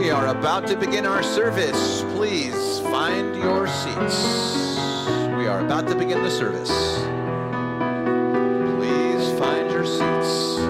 We are about to begin our service. Please find your seats. We are about to begin the service. Please find your seats.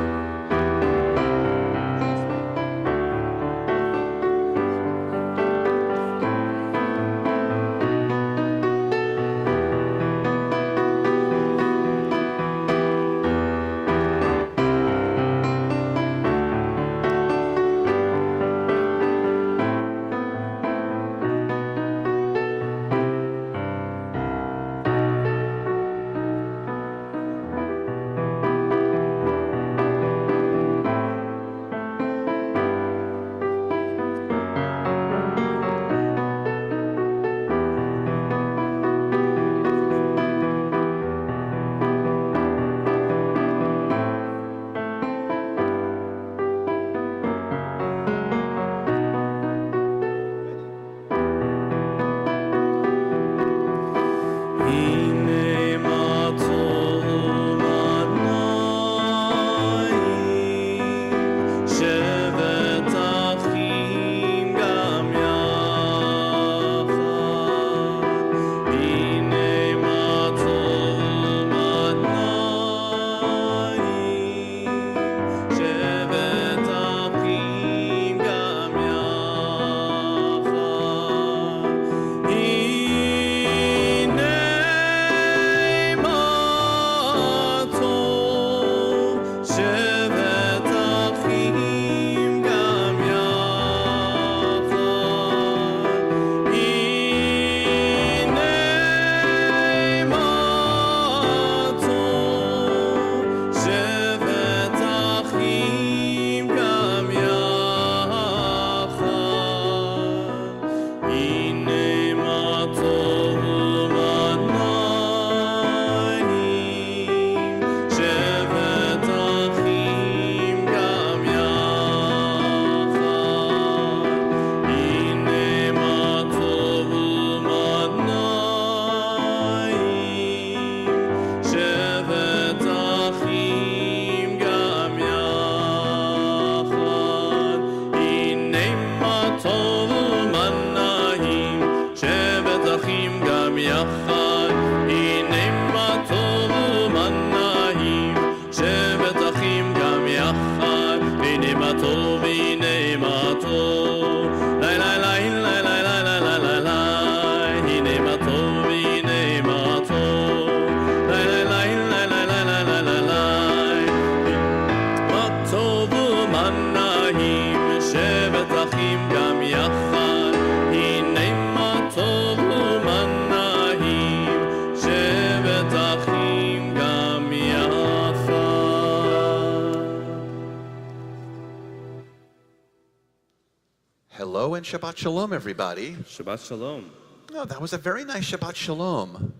Hello and Shabbat Shalom, everybody. Shabbat Shalom. Oh, that was a very nice Shabbat Shalom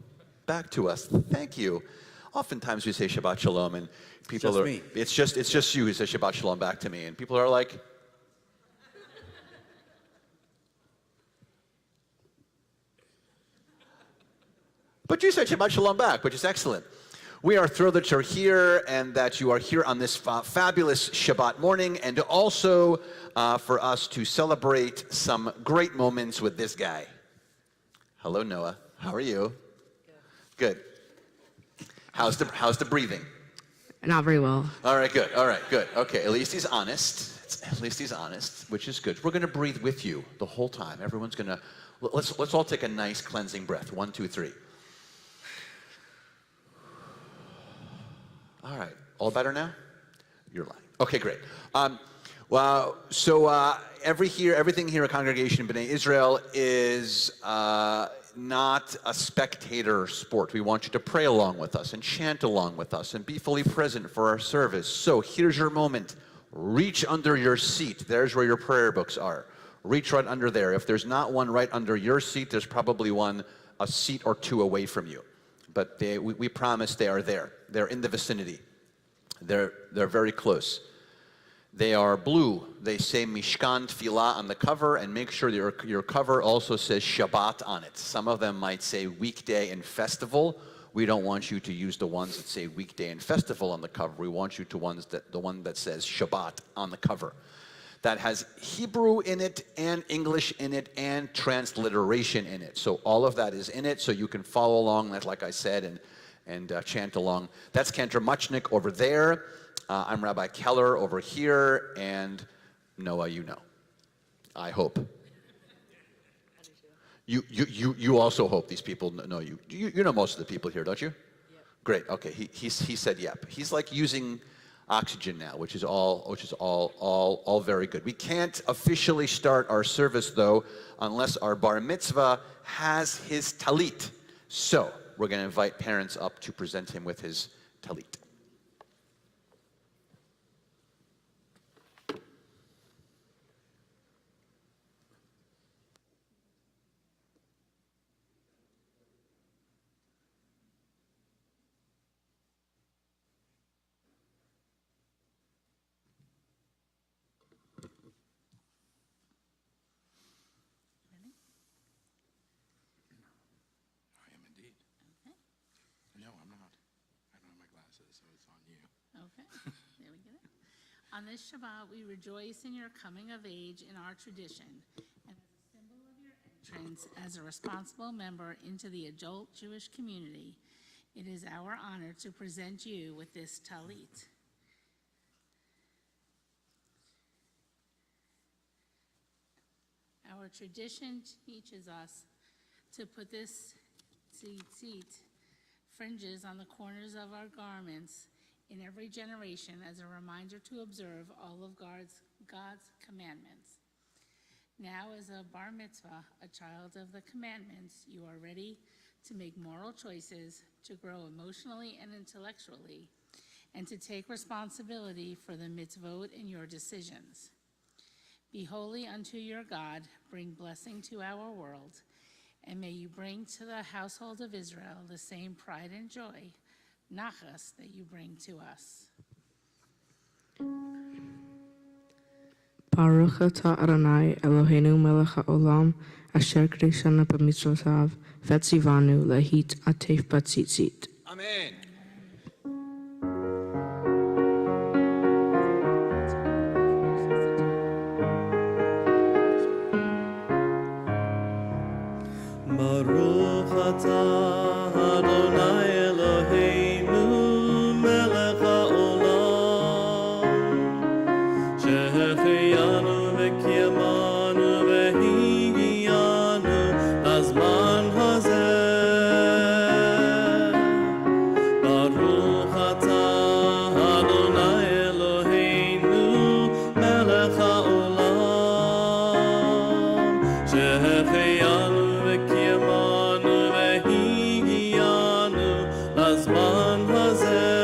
back to us. Thank you. Oftentimes we say Shabbat Shalom and people Just are... me. It's just you who says Shabbat Shalom back to me. And people are like... But you said Shabbat Shalom back, which is excellent. We are thrilled that you're here and that you are here on this fabulous Shabbat morning, and also for us to celebrate some great moments with this guy. Hello, Noah. How are you? Good. How's the breathing? Not very well. All right, good. All right, good. Okay, at least he's honest. At least he's honest, which is good. We're going to breathe with you the whole time. Everyone's going to... Let's all take a nice cleansing breath. 1, 2, 3. All right. All better now? You're lying. Okay, great. Everything here at Congregation B'nai Israel is not a spectator sport. We want you to pray along with us and chant along with us and be fully present for our service. So here's your moment. Reach under your seat. There's where your prayer books are. Reach right under there. If there's not one right under your seat, there's probably one a seat or two away from you. But we promise they are there. They're in the vicinity. They're very close. They are blue. They say Mishkan Tfilah on the cover, and make sure your cover also says Shabbat on it. Some of them might say weekday and festival. We don't want you to use the ones that say weekday and festival on the cover. We want you to the one that says Shabbat on the cover. that has Hebrew in it and English in it and transliteration in it. So all of that is in it, so you can follow along, like I said, and chant along. That's Cantor Muchnick over there. I'm Rabbi Keller over here, and Noah, you know. I hope. You also hope these people know you. You know most of the people here, don't you? Yep. Great. Okay. He said yep. He's like using oxygen now, which is all very good. We can't officially start our service though unless our bar mitzvah has his talit. So we're going to invite parents up to present him with his talit. On this Shabbat, we rejoice in your coming of age in our tradition, and as a symbol of your entrance as a responsible member into the adult Jewish community, it is our honor to present you with this talit. Our tradition teaches us to put this tzitzit fringes on the corners of our garments in every generation as a reminder to observe all of God's commandments. Now, as a bar mitzvah, a child of the commandments, you are ready to make moral choices, to grow emotionally and intellectually, and to take responsibility for the mitzvot in your decisions. Be holy unto your God, bring blessing to our world, and may you bring to the household of Israel the same pride and joy, nachas, that you bring to us. Baruch atah Adonai Eloheinu melech haolam asher k'deshanu b'mitzvotav v'tzivanu lahit atef batzitzit. Amen. Baruch atah Adonai Eloheinu melech haolam שהחיינו וקיימנו והגיענו לזמן הזה. ברוך אתה אדוני אלוהינו מלך העולם שהחיינו וקיימנו והגיענו לזמן הזה.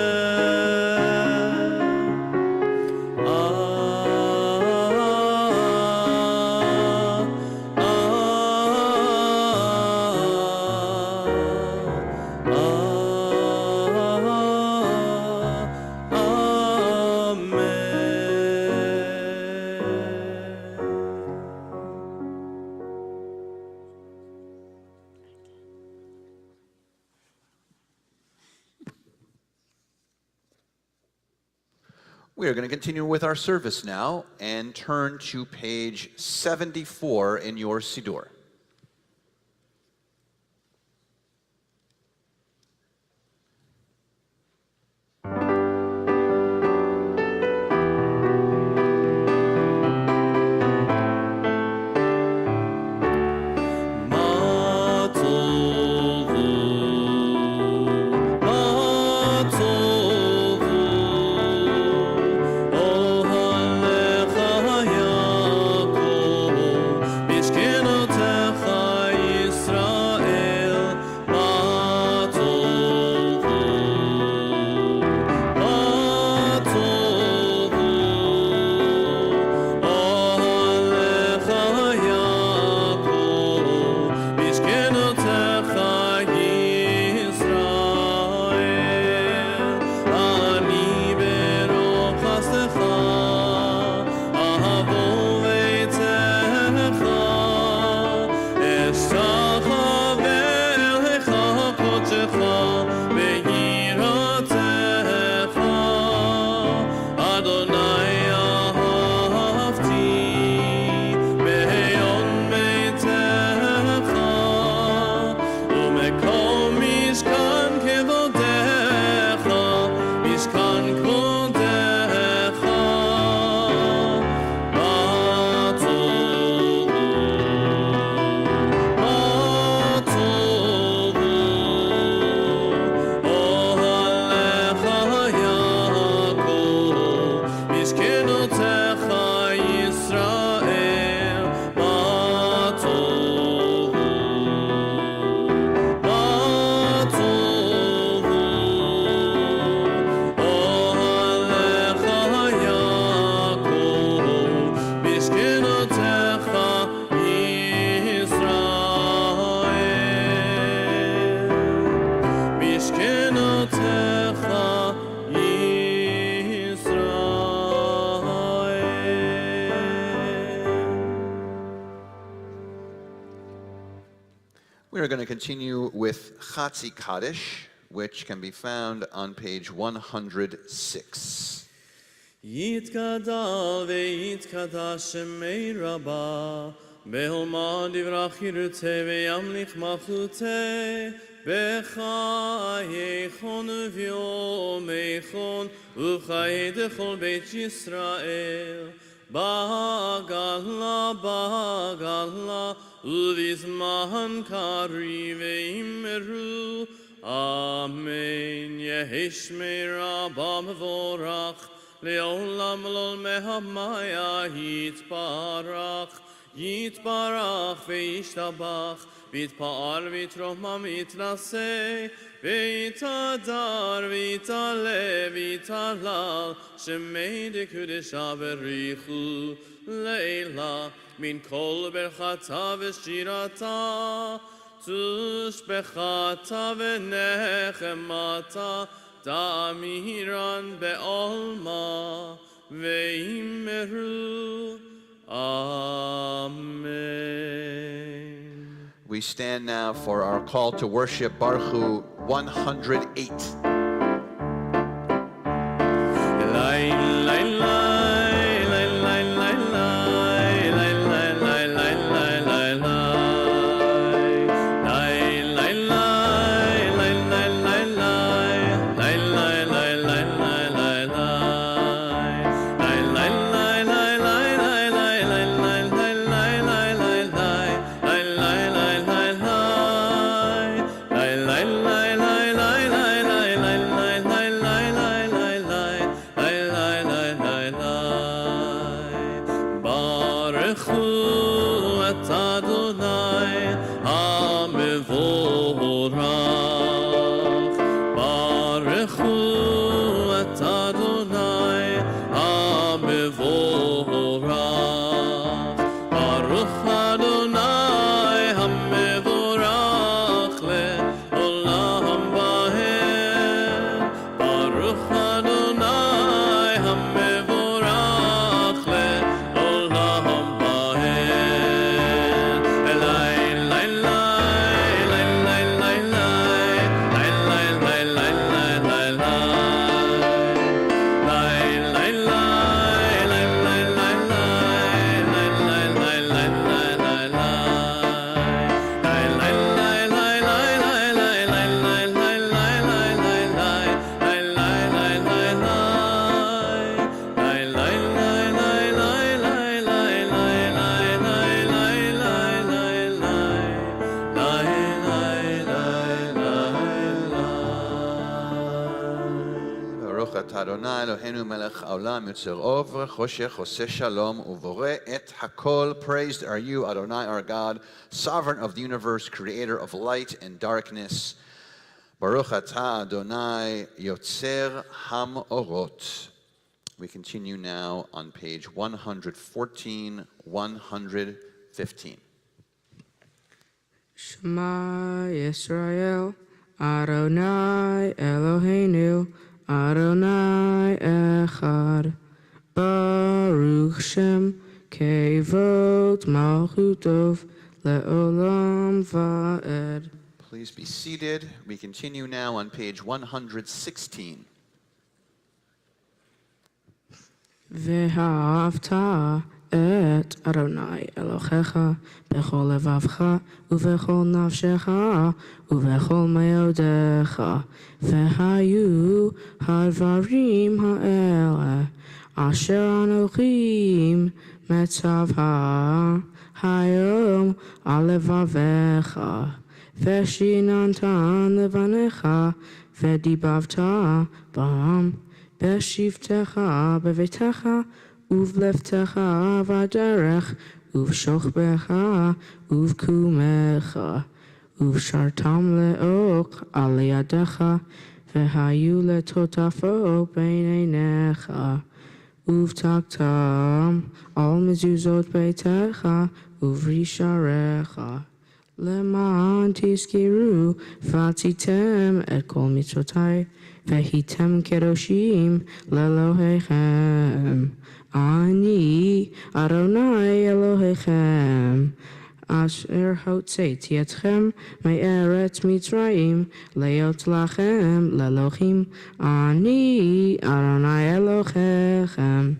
We are going to continue with our service now and turn to page 74 in your Siddur. Ya'akov, Mishkenotah. We are going to continue with Chatzi Kaddish, which can be found on page 106. יתגדל ויתקדש שמי רבה, בהולמה דברה חירותי וימליך מלכותי, בחייכון וביומייכון ובחיי דכל בית ישראל, בגלה בגלה ובזמן קריב וימרו, אמן. יהי שמי רבה מבורך, לעולם לעולמי המאיה יתברך, יתברך וישתבח, ויתפאר ויתרומם ויתנשא, ויתהדר ויתעלה ויתהלל, שמי דקודשה בריחו לעילה, מן כל ברכתה ושירתה, תושבחתה ונחמתה, תאמירן בעולמה ואמרו Amen. We stand now for our call to worship, Baruch Hu 108. Adonai Eloheinu melech haolam yotzer or v'choshech oseh shalom uvoreh et hakol. Praised are you, Adonai, our God, sovereign of the universe, creator of light and darkness. Baruch atah Adonai yotzer hamorot. We continue now on page 114, 115. Shema Yisrael, Adonai Eloheinu, Adonai Echad, Baruch Shem, Kevod Malchutov, Le'olam Va'ed. Please be seated. We continue now on page 116. Ve'ahavta et Adonai Elohecha bechol levavcha uvechol nafshecha uvechol meodecha vehayu hadvarim ha'ele asher anochim metzavha hayom alevavecha veshinantan levanecha vedibavta bam beshivtecha bevetecha uvleftecha vaderech uvshochbecha uvkumecha uvshartam leok aliadecha vehayu letotafo beineinecha uvtaktam al mezuzot beitecha uvrisharecha leman tiskiru vatitem et kol mitzvotai vehitem kedoshim lelohechem Ani Adonai Elohechem אשר הוצאתי אתכם מארץ מצרים, להיות לכם לאלוהים, אני אדוני אלוהיכם.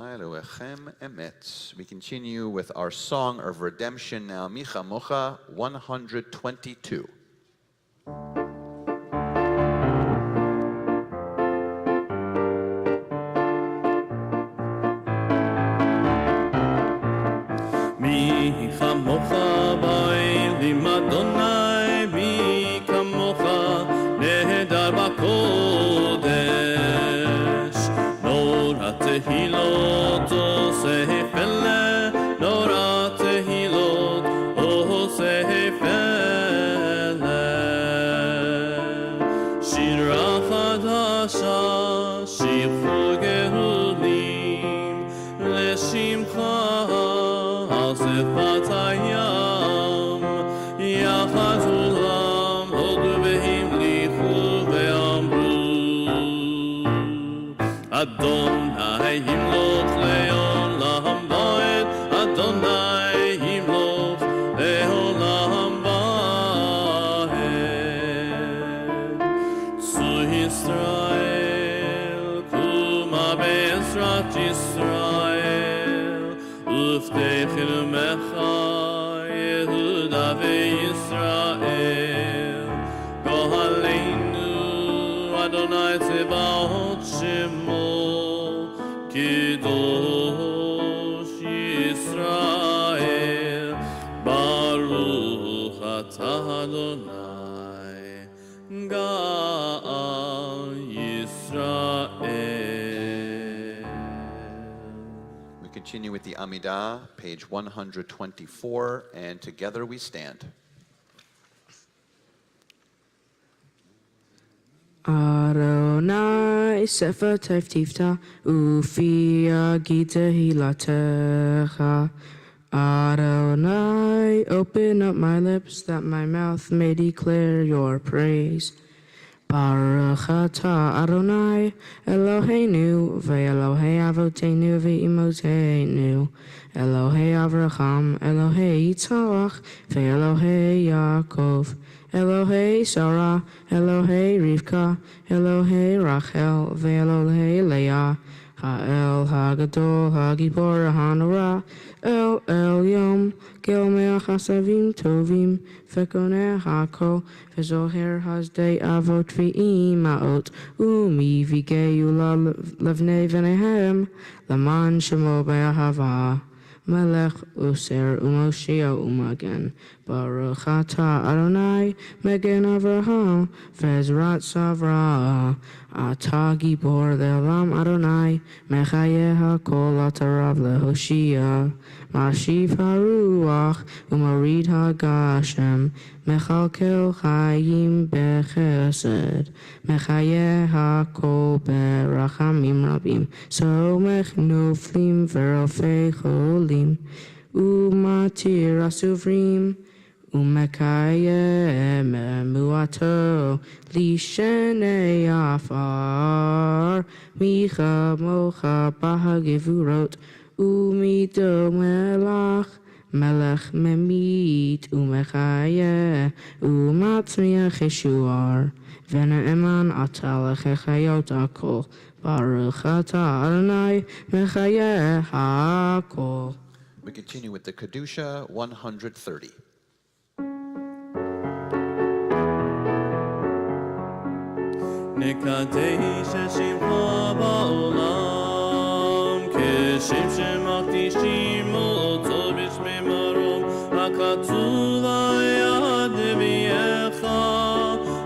Adonai Elohechem emet. We continue with our song of redemption now. Micha Mocha 122. מי כמוך באלים אדוני, מי כמוך נהדר בקודש. נורא תהילות עושה פלא, נורא תהילות עושה פלא. שירה חדשה, שיר גאולים לשמך. שפת הים, יחד כולם הודו והמליכו ואמרו, אדוני ימלוך לעולם ועד, אדוני ימלוך לעולם ועד. צאו ישראל, קומה בעזרת ישראל, ופתחנו יהודה וישראל, גואלנו אדוני צבאות שמו, קדוש ישראל, ברוך אתה אדוני, גאל ישראל. Continue with the Amidah, page 124, and together we stand. Adonai sefatev tifta ufi yagi tehilatecha. Adonai, open up my lips that my mouth may declare your praise. Baruch atah Adonai Eloheinu ve'Elohei Avotenu ve'Imotenu Elohei Avraham Elohei Yitzhak ve'Elohei Yaakov Elohei Sarah Elohei Rivka Elohei Rachel ve'Elohei Leah Ha'el Hagadol Hagibor Hanora El Yom Gilmei Chasavim Tovim Vekoneh Hakol Vezoher Hasdei Avot V'imaot Umi Vigeyu Levnei Venehem Laman Shemo Be'ahava Melech User Umoshia Umagen Baruch atah Adonai Megen Avraham Vezrat Savra Atah Gibor Le'olam Adonai Mechayeh HaKol Atarav Lehoshia Mashiv HaRuach Umarid HaGashem Mechalkel Chayim Bechesed Mechayeh HaKol Berachamim Rabim Somech Noflim Verofei Cholim Umatir Asuvrim Umekayeh Memuato Lishenei Afar Micha Mocha Bahagivurot Umido Melach Melech Memit Umechayeh Umatzmiach Yeshuar Vene'eman Atalech Echayot Akol Baruch atah Adonai Mechayeh HaKol. We continue with the Kedusha 130. נקדש את שמך בעולם, כשם שמקדישים אותו בשמי מרום, הכתוב היה נביאך,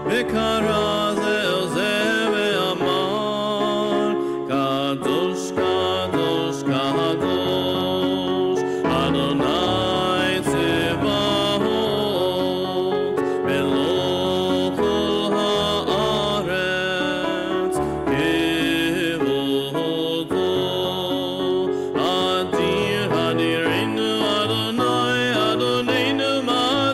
וקרא זה אל זה ואמר, קדוש קדוש קדוש, אדוני צבאות, מלוא כל הארץ, כבודו, אדיר אדירנו אדוני, אדוננו מה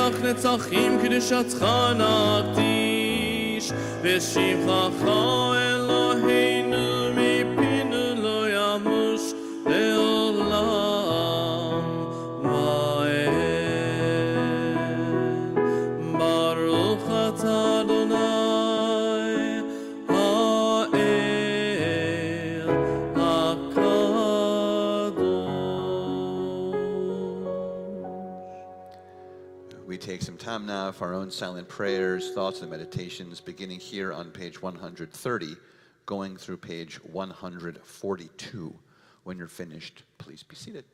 נצח נצחים קדושתך נקדיש ושבחך אלוהינו מפינו לא ימוש לעולם ועד. ברוך אתה אדוני האל הקדוש. We take some time now for our own silent prayers, thoughts, and meditations, beginning here on page 130, going through page 142. When you're finished, please be seated.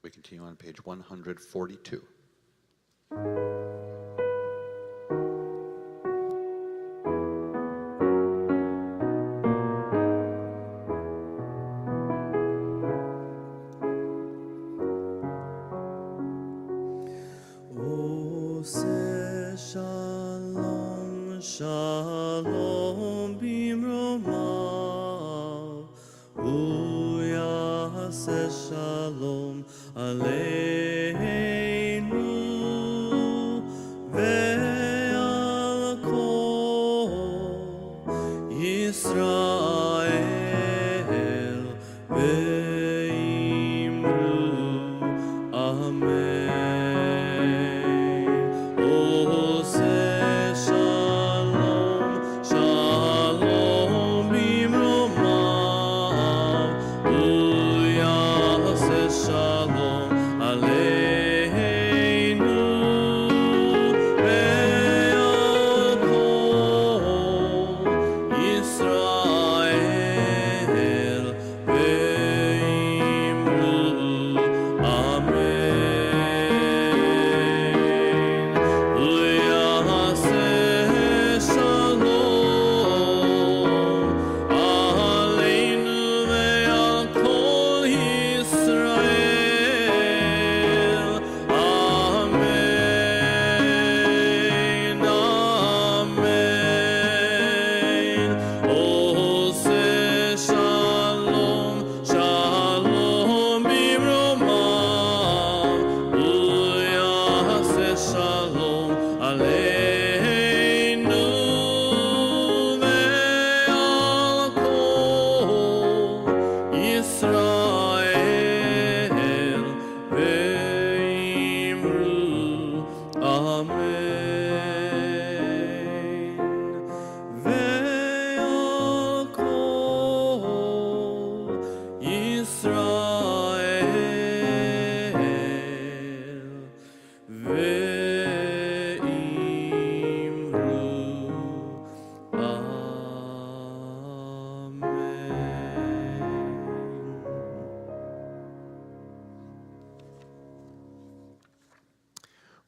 We continue on page 142. עושה שלום שלום במרומיו הוא יעשה שלום עלינו ועל כל ישראל ואמרו אמן. עושה שלום שלום במרומיו הוא יעשה שלום עלינו ועל כל ישראל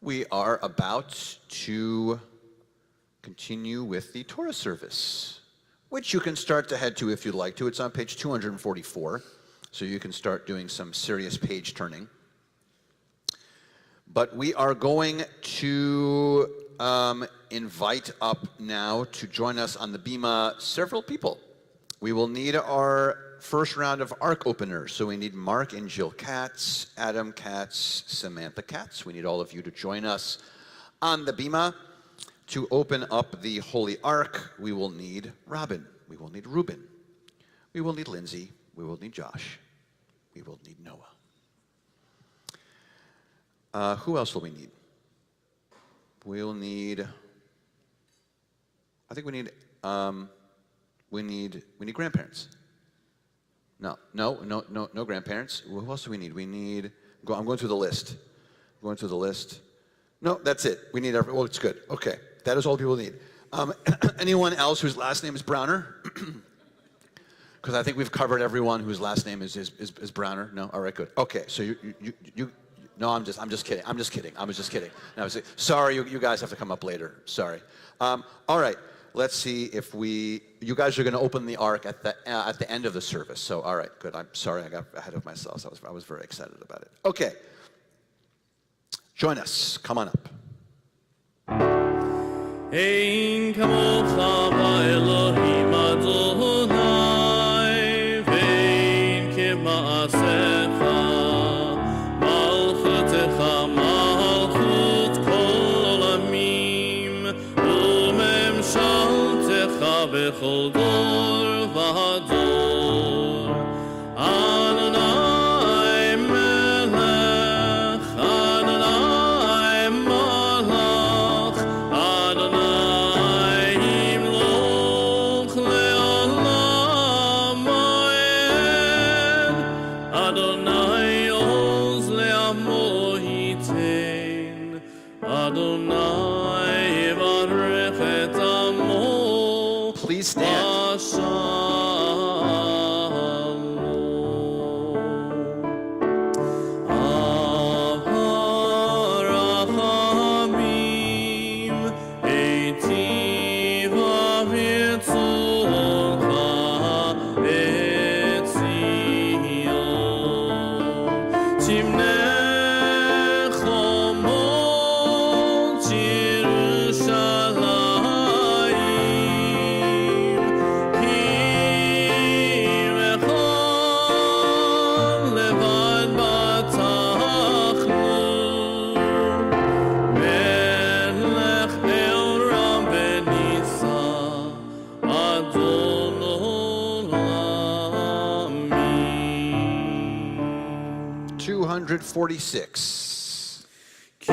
We are about to continue with the Torah service, which you can start to head to if you'd like to. It's on page 244, so you can start doing some serious page turning. But we are going to invite up now to join us on the Bima several people. We will need our first round of ark openers. So we need Mark and Jill Katz, Adam Katz, Samantha Katz. We need all of you to join us on the Bima to open up the Holy Ark. We will need Robin. We will need Reuben. We will need Lindsay. We will need Josh. We will need Noah. Who else will we need? We'll need, I think we need grandparents. No grandparents. Who else do we need? I'm going through the list. No, that's it. We need well, it's good. Okay, that is all people need. Anyone else whose last name is Brauner? Because I think we've covered everyone whose last name is Brauner. No, all right, good. Okay, so you. No, I'm just kidding. I was just kidding. No, sorry, you guys have to come up later. Sorry. All right. Let's see if you guys are going to open the ark at the end of the service. So, all right, good. I'm sorry I got ahead of myself. So I was very excited about it. Okay. Join us. Come on up. Ein kamocha ba'Elohim Adonai, ve'ein kema'asecha, malchutecha malchut kol olamim, u'memshaltecha bechol dor v'hador. Adonai melech, Adonai malach, Adonai imloch le'olam moed, Adonai oz le'amo yitein, Adonai yivarech et amo Please stand. .246. Ki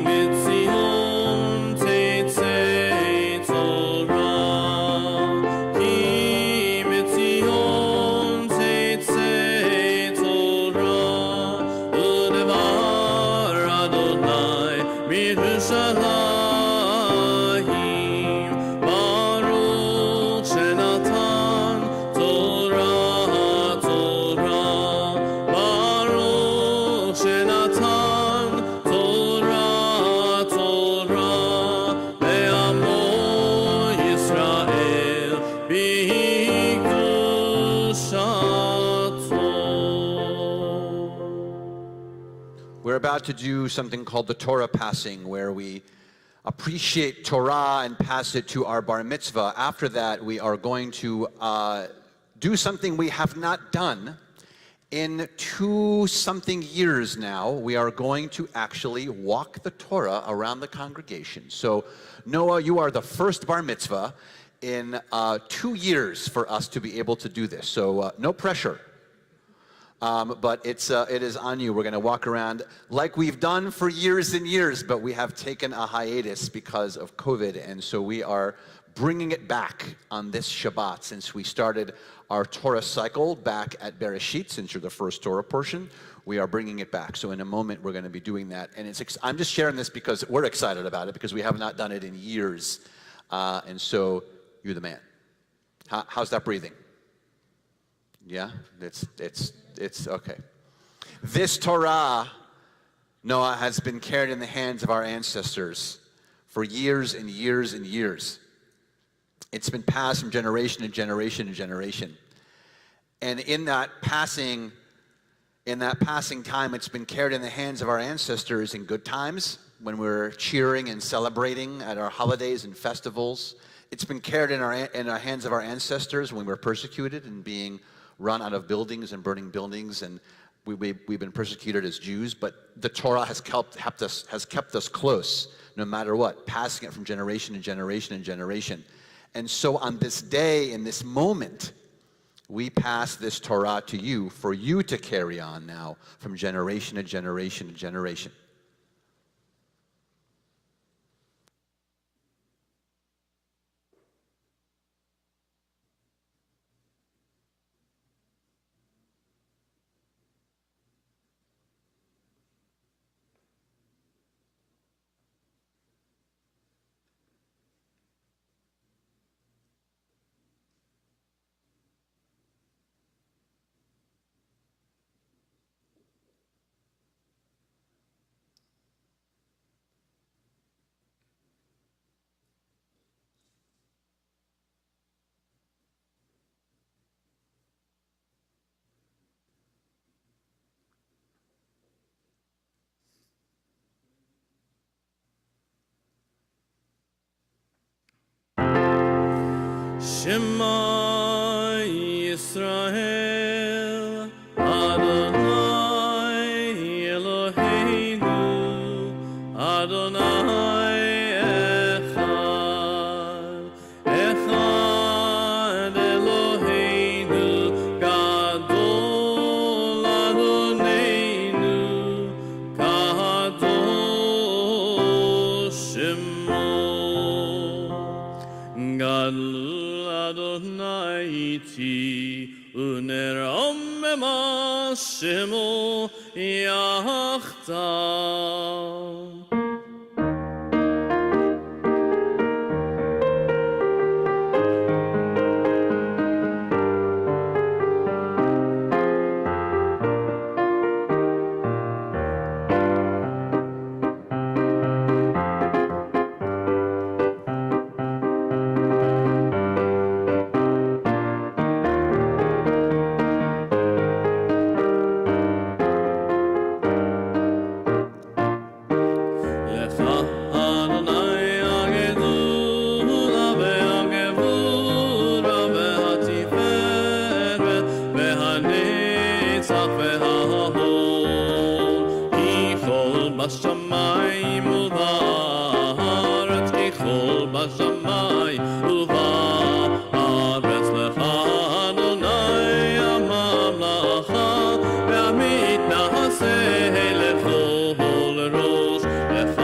mitzion teitzei Torah, Ki mitzion teitzei Torah, u'devar Adonai miYerushalayim, Baruch shenatan Torah, Torah, Baruch shenatan Torah, Torah, le'amo Yisrael b'kedushato. We're about to do something called the Torah passing, where we appreciate Torah and pass it to our bar mitzvah. After that, we are going to do something we have not done in 2-something years now. We are going to actually walk the Torah around the congregation. So, Noah, you are the first bar mitzvah in 2 years for us to be able to do this. So, no pressure. But it is on you. We're going to walk around like we've done for years and years, but we have taken a hiatus because of COVID, and so we are bringing it back on this Shabbat, since we started our Torah cycle back at Bereshit, since you're the first Torah portion. We are bringing it back. So in a moment, we're going to be doing that. And I'm just sharing this because we're excited about it, because we have not done it in years. And so you're the man. How's that breathing? Yeah, it's okay. This Torah Noah has been carried in the hands of our ancestors for years and years and years. It's been passed from generation to generation to generation. And in that passing time, it's been carried in the hands of our ancestors in good times, when we're cheering and celebrating at our holidays and festivals. It's been carried in our hands of our ancestors when we're persecuted and being run out of buildings and burning buildings, and we've been persecuted as Jews. But the Torah has kept us close, no matter what, passing it from generation to generation and generation. And so on this day, in this moment, we pass this Torah to you for you to carry on now from generation to generation to generation. Shema Yisrael, Adonai Eloheinu, Adonai Echad, Echad Eloheinu, Gadol Adonenu, Kadosh Shemo, Gadol Adonai iti uneram Shemo yachtav. בשמיים ובארץ, ככל בשמיים ובארץ, לך אדוני הממלכה, ועמית נעשה לכל ראש, לך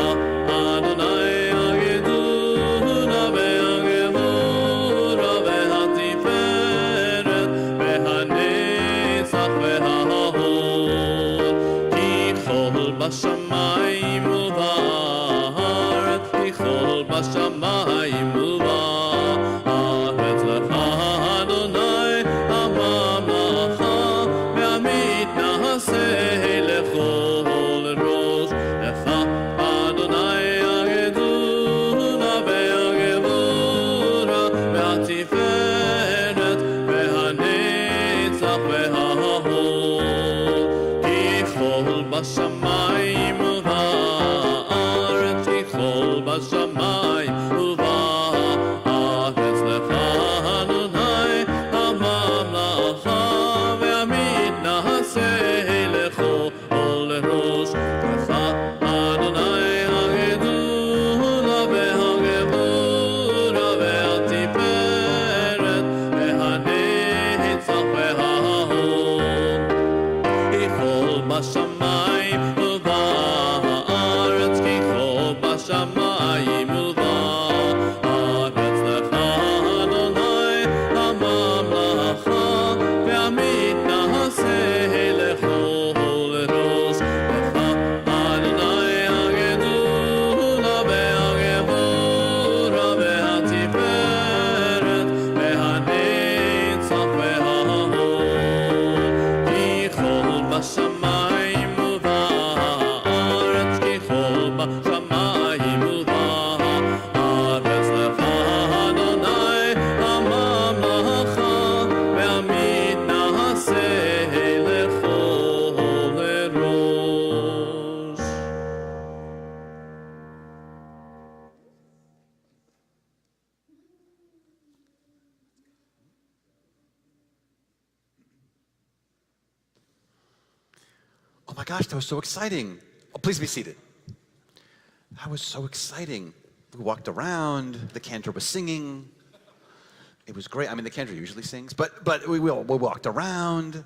אדוני הגדולה והגבורה והתפארת והנצח וההוד, ככל בשמיים ובארץ, ככל בשמיים ובארץ, לך אדוני הממלכה, ועמית נעשה לכל ראש, לך אדוני הגדולה והגבורה והתפארת והנצח וההוד, ככל בשמיים ובארץ, ככל בשמיים ובארץ, לך אדוני הממלכה, ועמית נעשה לכל ראש, לך אדוני הגדולה והגבורה והתפארת והנצח וההוד, ככל בשמיים ובארץ, ככל בשמיים ובארץ, לך אדוני הממלכה, ועמית נעשה לכל ראש, לך אדוני הגדולה והגבורה והתפארת והנצח וההוד, ככל בשמיים ובארץ, gosh, that was so exciting. Oh, please be seated. That was so exciting. We walked around, the cantor was singing. It was great. I mean, the cantor usually sings, but we walked around.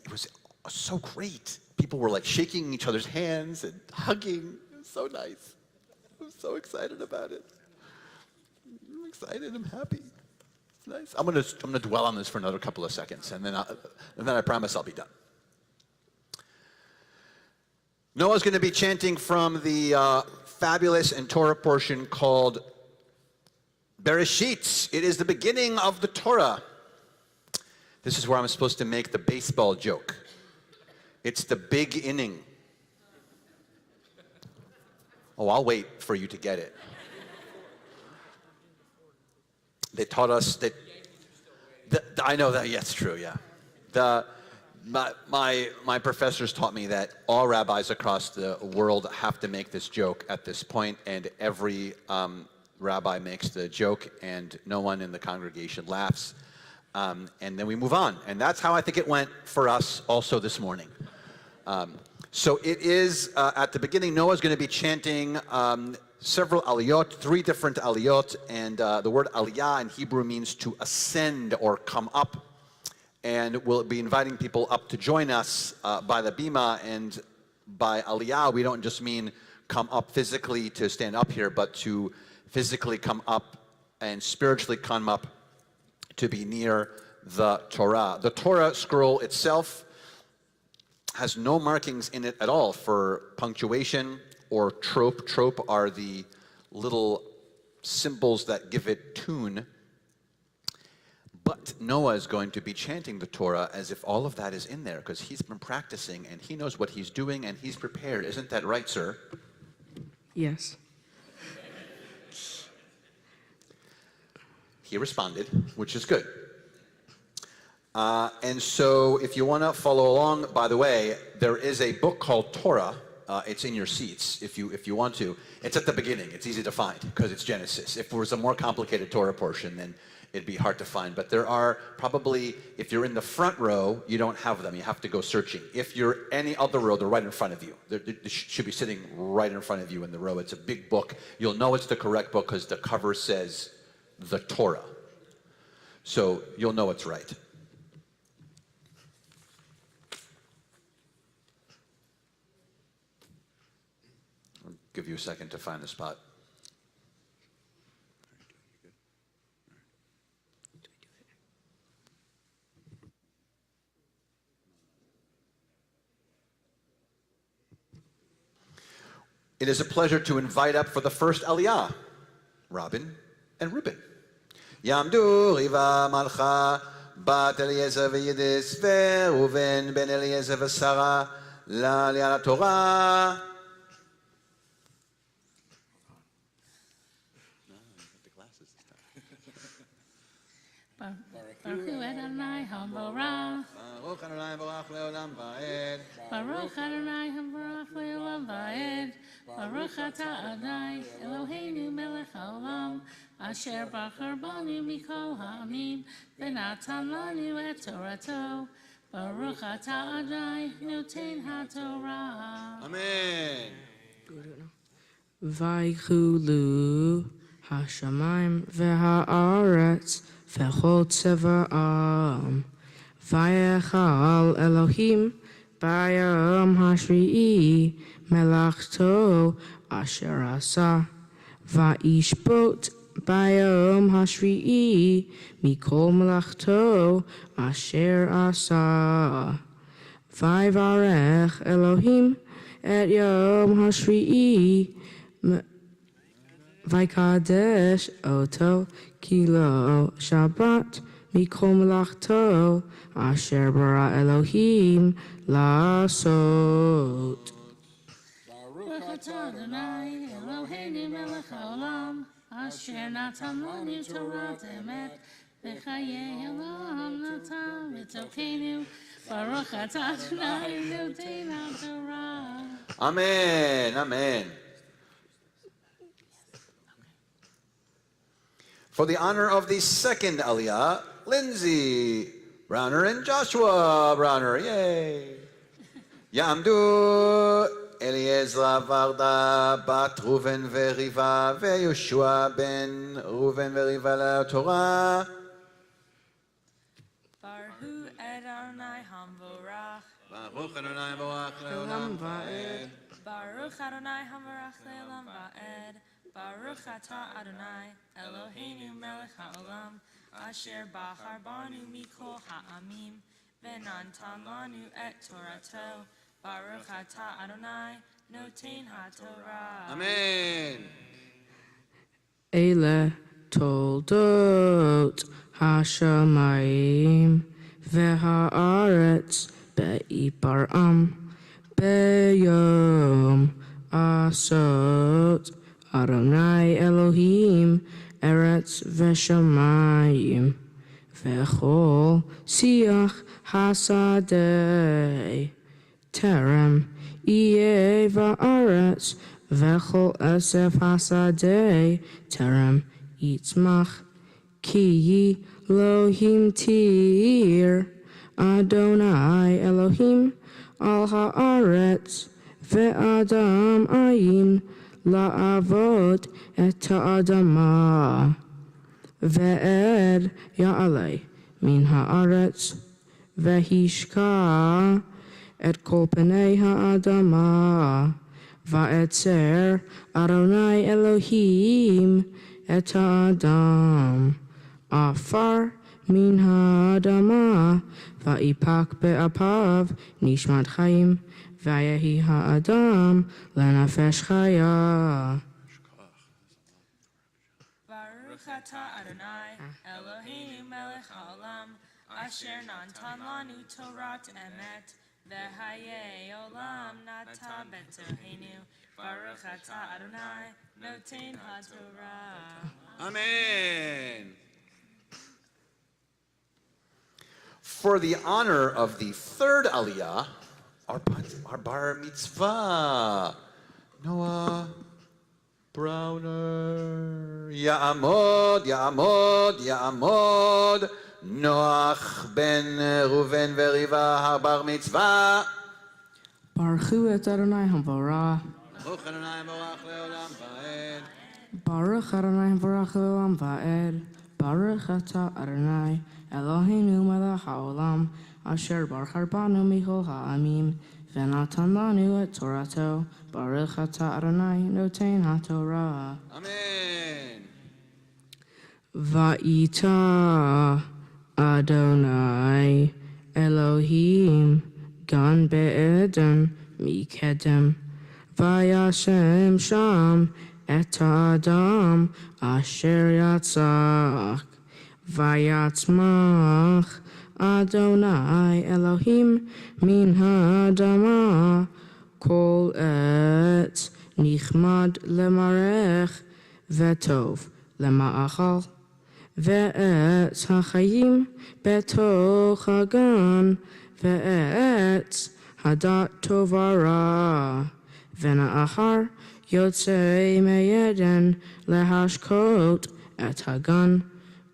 It was so great. People were like shaking each other's hands and hugging. It was so nice. I'm so excited about it. I'm excited, I'm happy. It's nice. I'm gonna dwell on this for another couple of seconds, and then I promise I'll be done. Noah's going to be chanting from the fabulous and Torah portion called Bereshit. It is the beginning of the Torah. This is where I'm supposed to make the baseball joke. It's the big inning. Oh, I'll wait for you to get it. They taught us that. I know that. Yeah, it's true. Yeah. My professors taught me that all rabbis across the world have to make this joke at this point, and every rabbi makes the joke, and no one in the congregation laughs, and then we move on. And that's how I think it went for us also this morning. So it is at the beginning. Noah's going to be chanting several aliyot, 3 different aliyot, and the word aliyah in Hebrew means to ascend or come up. And we'll be inviting people up to join us by the bima. And by aliyah, we don't just mean come up physically to stand up here, but to physically come up and spiritually come up to be near the Torah. The Torah scroll itself has no markings in it at all for punctuation or trope. Trope are the little symbols that give it tune. But Noah is going to be chanting the Torah as if all of that is in there, because he's been practicing and he knows what he's doing and he's prepared. Isn't that right, sir? Yes. He responded, which is good. And so if you want to follow along, by the way, there is a book called Torah. It's in your seats if you want to. It's at the beginning. It's easy to find because it's Genesis. If there was a more complicated Torah portion, then it'd be hard to find. But there are probably, if you're in the front row, you don't have them. You have to go searching. If you're any other row, they're right in front of you. They should be sitting right in front of you in the row. It's a big book. You'll know it's the correct book because the cover says the Torah. So you'll know it's right. I'll give you a second to find the spot. It is a pleasure to invite up for the first aliyah, Robin and Ruben. Yamdu Riva Malcha Bat Eliezer v'Yidis veRuven ben Eliezer v'Sara la'aliyah Torah. Baruch Hu Adonai HaBorach. Baruch Adonai Borach le'olam va'ed. Baruch Adonai HaBorach le'olam va'ed. Baruch Atah Adonai Eloheinu melech haolam asher bachar banu mikol ha'amim v'natan lanu et Torato. Baruch Atah Adonai noten haTorah. Amen. Vaychulu hashamayim v'ha'aretz v'chol tzeva'am vayechal Elohim bayom hashri'i melachto asher asa vayishbot bayom hashri'i mikol melachto asher asa vayvarech Elohim et yom hashri'i vaykadesh oto kilo Shabbat mikol melachto asher bara Elohim lasot. Baruch Atah Adonai Eloheinu melech haolam asher natan lanu Torah emet v'chayei olam natan v'tokenu. Baruch Atah Adonai noten haTorah. Amen. Amen. For the honor of the second aliyah, Lindsay Brauner and Joshua Brauner. Yay. יעמדו אליעזר ורדה בת ראובן וריבה ויהושע בן ראובן וריבה לתורה. Baruch Adonai Hamvorach. ברוך אדוני ברוך לעולם ועד. Baruch Adonai Hamvorach Le'olam Va'ed. Baruch Atah Adonai Eloheinu Melech HaOlam Asher Bahar Banu Mikol Ha'amim V'natan Lanu Et Torato. Baruch Atah Adonai Noten HaTorah. אמן. אלה תולדות השמיים והארץ בעיברם ביום עשות אדוני אלוהים ארץ ושמיים וכל שיח השדה טרם יהיה בארץ וכל עשב השדה טרם יצמח כי אלוהים תיר אדוני אלוהים על הארץ ואדם אין לעבוד את האדמה ועד יעלה מן הארץ והשקע את כל פני האדמה ועצר אדוני אלוהים את האדם עפר מן האדמה ויפק באפיו נשמת חיים ויהי האדם לנפש חיה. Baruch Atah Adonai Eloheinu Melech HaOlam Asher Natan Lanu Torat Emet V'Hayei Olam Nata B'Toheinu Baruch Atah Adonai Noten HaTorah. Amen. For the honor of the third aliyah, our bar mitzvah, Noah Brauner, Ya'amod, Ya'amod, Ya'amod, Noach ben Reuven v'Riva bar mitzvah. ברכו את אדוני המבורך. ברוך אדוני מבורך לעולם ועד. Baruch Adonai Baruch Olam Va'ed. Baruch Atah Adonai Eloheinu Melech HaOlam Asher Bahar Banu Mikol Ha'amim V'natan Lanu Et Torato. Baruch Atah Adonai Noten HaTorah. Amen. Va'ita Adonai Elohim Gan Be'eden Mikedem Vayashem Sham Et Adam Asher Yatzach Vayatzmach Adonai Elohim Min Ha'adama Kol Et Nichmad Lemarech Vetov Lema'achal Ve'et HaChayim Betoch HaGan Ve'et Hadat Tovara Vena'achar Yotzei Meyeden Lehashkot Et Hagan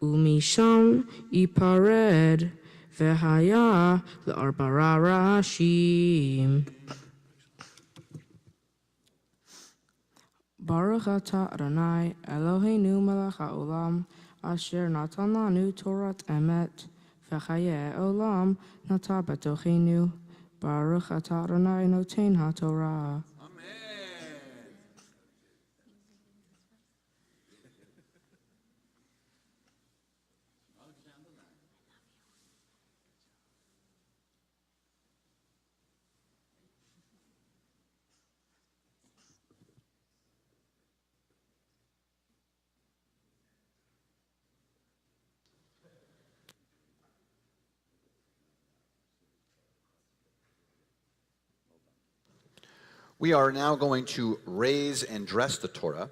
Umisham Ipared Vehaya L'Arbara Rashim. Baruch Atah Adonai Eloheinu Melech HaOlam Asher Natan Lanu Torat Emet V'Chayei Olam Nata B'Tochenu. Baruch Atah Adonai Noten HaTorah. We are now going to raise and dress the Torah.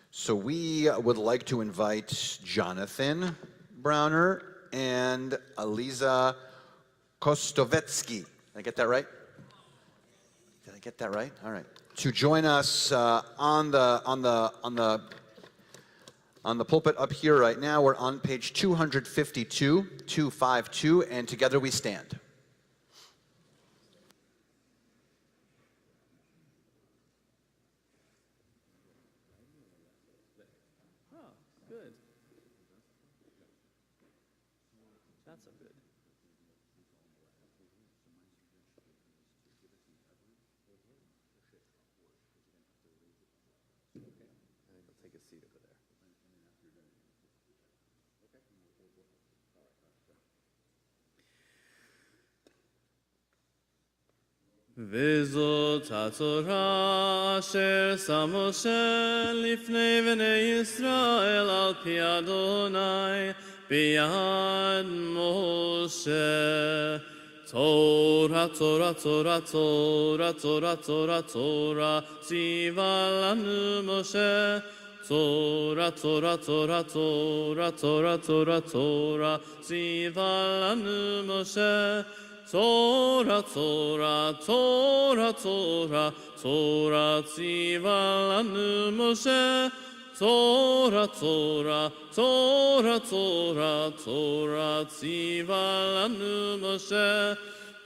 So we would like to invite Jonathan Brauner and Aliza Kostovetsky. Did I get that right? Did I get that right? All right. To join us on the pulpit up here right now. We're on page 252, and together we stand. not so good. I think I'll take a seat over there. וזאת התורה אשר שם משה לפני בני ישראל על פי אדוני ביד משה. תורה, תורה, תורה, תורה, תורה, תורה, תורה, ציווה לנו משה. תורה, תורה, תורה, תורה, תורה, תורה, תורה, ציווה לנו משה. Torah, Torah, Torah, Torah, Torah, ציווה לנו משה. Torah, Torah, Torah, Torah, Torah, ציווה לנו משה.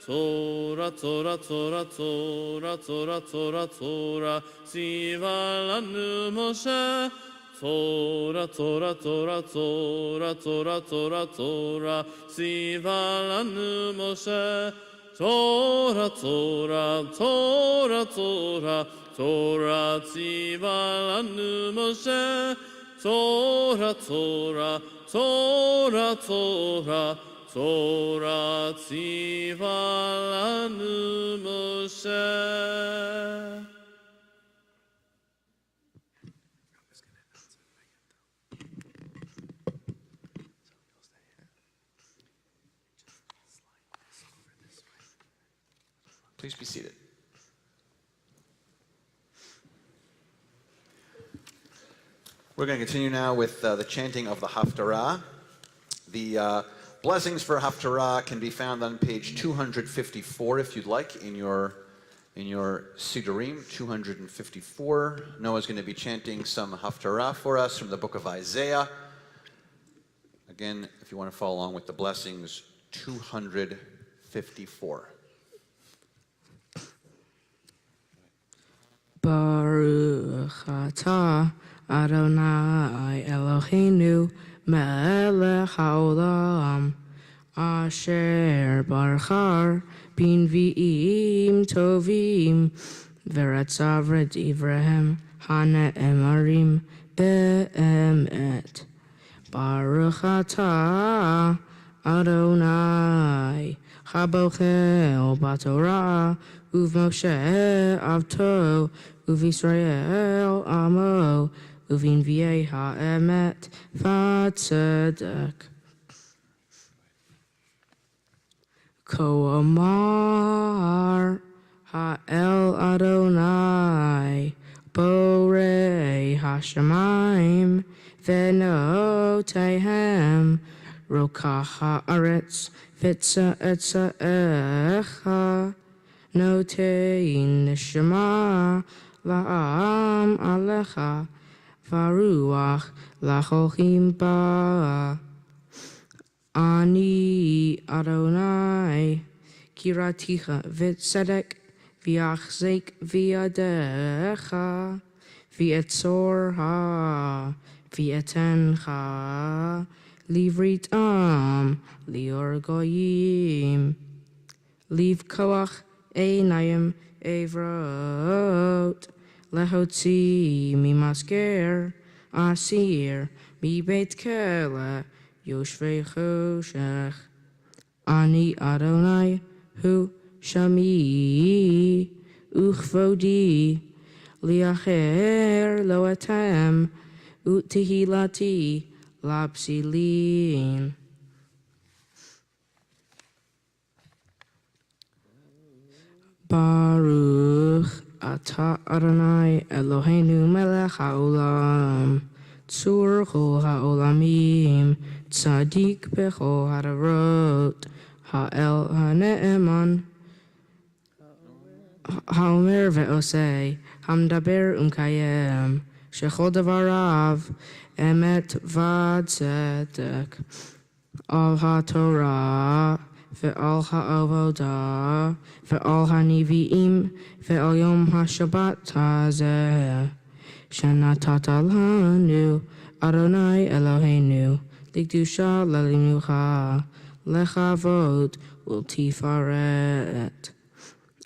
Torah, Torah, Torah, Torah, Torah, Torah, Torah, ציווה לנו משה. Torah, Torah, Torah, Torah, Torah, Torah, Torah, ציווה לנו משה. Torah, Torah, Torah, Torah, Torah, ציווה לנו משה. Torah, Torah, Torah, Torah, Torah, ציווה לנו משה. Please be seated. We're going to continue now with the chanting of the Haftarah. The blessings for Haftarah can be found on page 254, if you'd like, in your Sidurim, 254. Noah's going to be chanting some Haftarah for us from the book of Isaiah. Again, if you want to follow along with the blessings, 254. Baruch atah Adonai Eloheinu melech haolam asher barchar b'nvi'im tovim v'ratzav v'divrehem hane'emarim be'emet. Baruch atah Adonai chabochel b'torah uv'Moshe avto uv'Yisrael amo uv'invi'ei ha'emet v'tzedek. Ko amar ha'el Adonai borei hashamayim v'notehem rokach ha'aretz v'tzaecha notein neshama la'am alecha v'ruach la'cholchim ba. Ani Adonai kiraticha v'tzedek v'yachzek v'yadecha v'etzorha v'etencha livritam lior goyim liv koach einayim evrot lehotzi mimasker asir mibeit kele yoshvei choshech. Ani Adonai hu shami uchvodi liacher lo etem utihilati lapsilin. Baruch atah Adonai Eloheinu melech haolam tzur chol haolamim tzadik bechol hadarot ha'el ha'ne'eman ha'omer ve'osei hamdaber umkayem shechol davarav emet v'tzedek al ha'torah ve'al ha'avodah ve'al ha'nivi'im ve'al yom ha'shabbat hazeh shenatata lanu Adonai Eloheinu likdusha lelimucha lechavod ultifaret.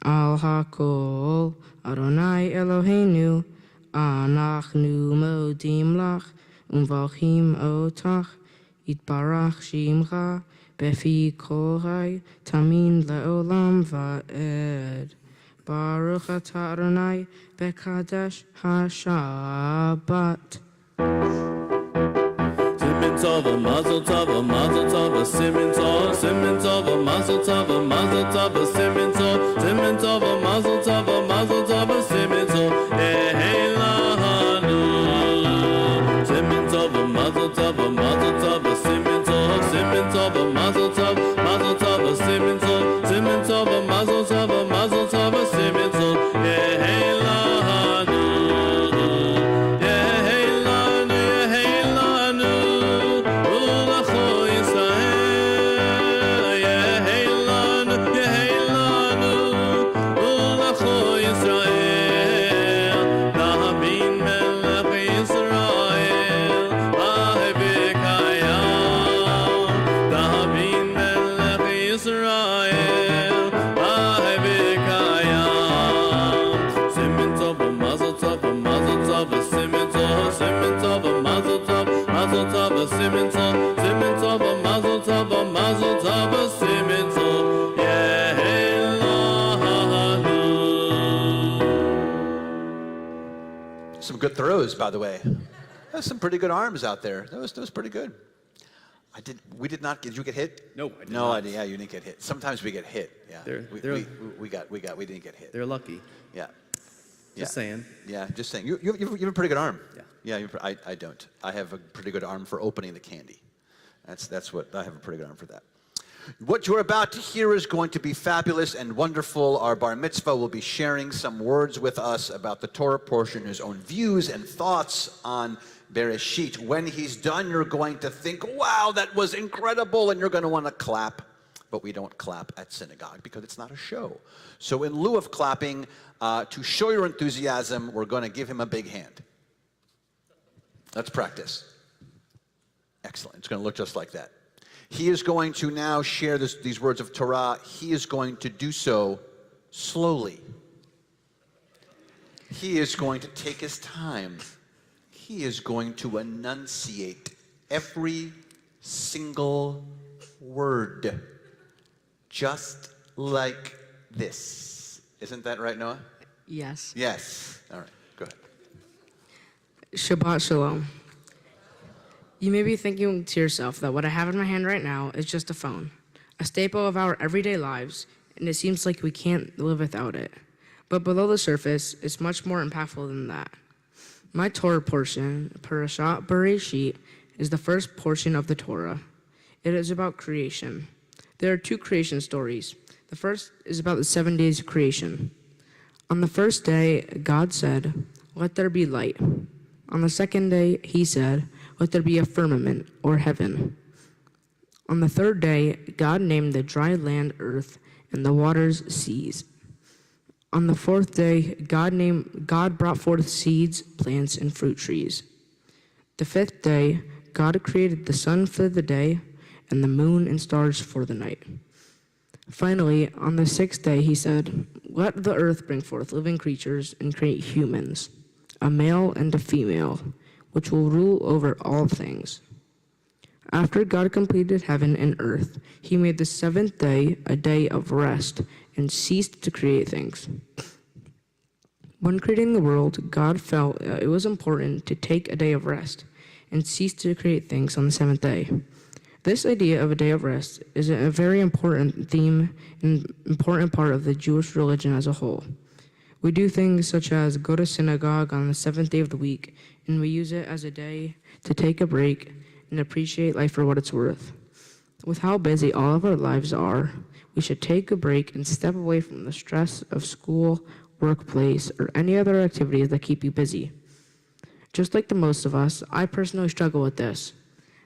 Al hakol Adonai Eloheinu, anachnu modim lach, umvachim otach, yitbarach shimcha, befi kolchai, tamin leolam va'ed. Baruch atah Adonai bekadesh ha-Shabbat. Simen tov, mazel tov, simen tov, mazel tov, simen tov, mazel tov, simen tov, yehelanu. Simen tov, mazel tov, simen tov, mazel tov, simen tov, mazel tov, simen tov, yehelanu. Some good throws, by the way. There's some pretty good arms out there. That was pretty good. We did not. Did you get hit? No, I did no, not. Yeah, you didn't get hit. Sometimes we get hit. Yeah, we didn't get hit. They're lucky. Yeah. Just saying. Yeah, just saying. You have a pretty good arm. Yeah. Yeah, I don't. I have a pretty good arm for opening the candy. That's what, I have a pretty good arm for that. What you're about to hear is going to be fabulous and wonderful. Our bar mitzvah will be sharing some words with us about the Torah portion, his own views and thoughts on Bereshit. When he's done, you're going to think, wow, that was incredible, and you're going to want to clap. But we don't clap at synagogue because it's not a show. So in lieu of clapping, to show your enthusiasm, we're going to give him a big hand. Let's practice. Excellent. It's going to look just like that. He is going to now share these words of Torah. He is going to do so slowly. He is going to take his time. He is going to enunciate every single word, just like this. Isn't that right, Noah? Yes. Yes. All right, go ahead. Shabbat Shalom. You may be thinking to yourself that what I have in my hand right now is just a phone, a staple of our everyday lives, and it seems like we can't live without it. But below the surface, it's much more impactful than that. My Torah portion, Parashat Bereshit, is the first portion of the Torah. It is about creation. There are two creation stories. The first is about the 7 days of creation. On the first day, God said, "Let there be light." On the second day, he said, "Let there be a firmament," or heaven. On the third day, God named the dry land earth and the waters seas. On the fourth day, God brought forth seeds, plants, and fruit trees. The fifth day, God created the sun for the day and the moon and stars for the night. Finally, on the sixth day, he said, "Let the earth bring forth living creatures and create humans, a male and a female, which will rule over all things." After God completed heaven and earth, he made the seventh day a day of rest and ceased to create things. When creating the world, God felt it was important to take a day of rest and cease to create things on the seventh day. This idea of a day of rest is a very important theme and important part of the Jewish religion as a whole. We do things such as go to synagogue on the seventh day of the week, and we use it as a day to take a break and appreciate life for what it's worth. With how busy all of our lives are, we should take a break and step away from the stress of school, workplace, or any other activities that keep you busy. Just like the most of us, I personally struggle with this,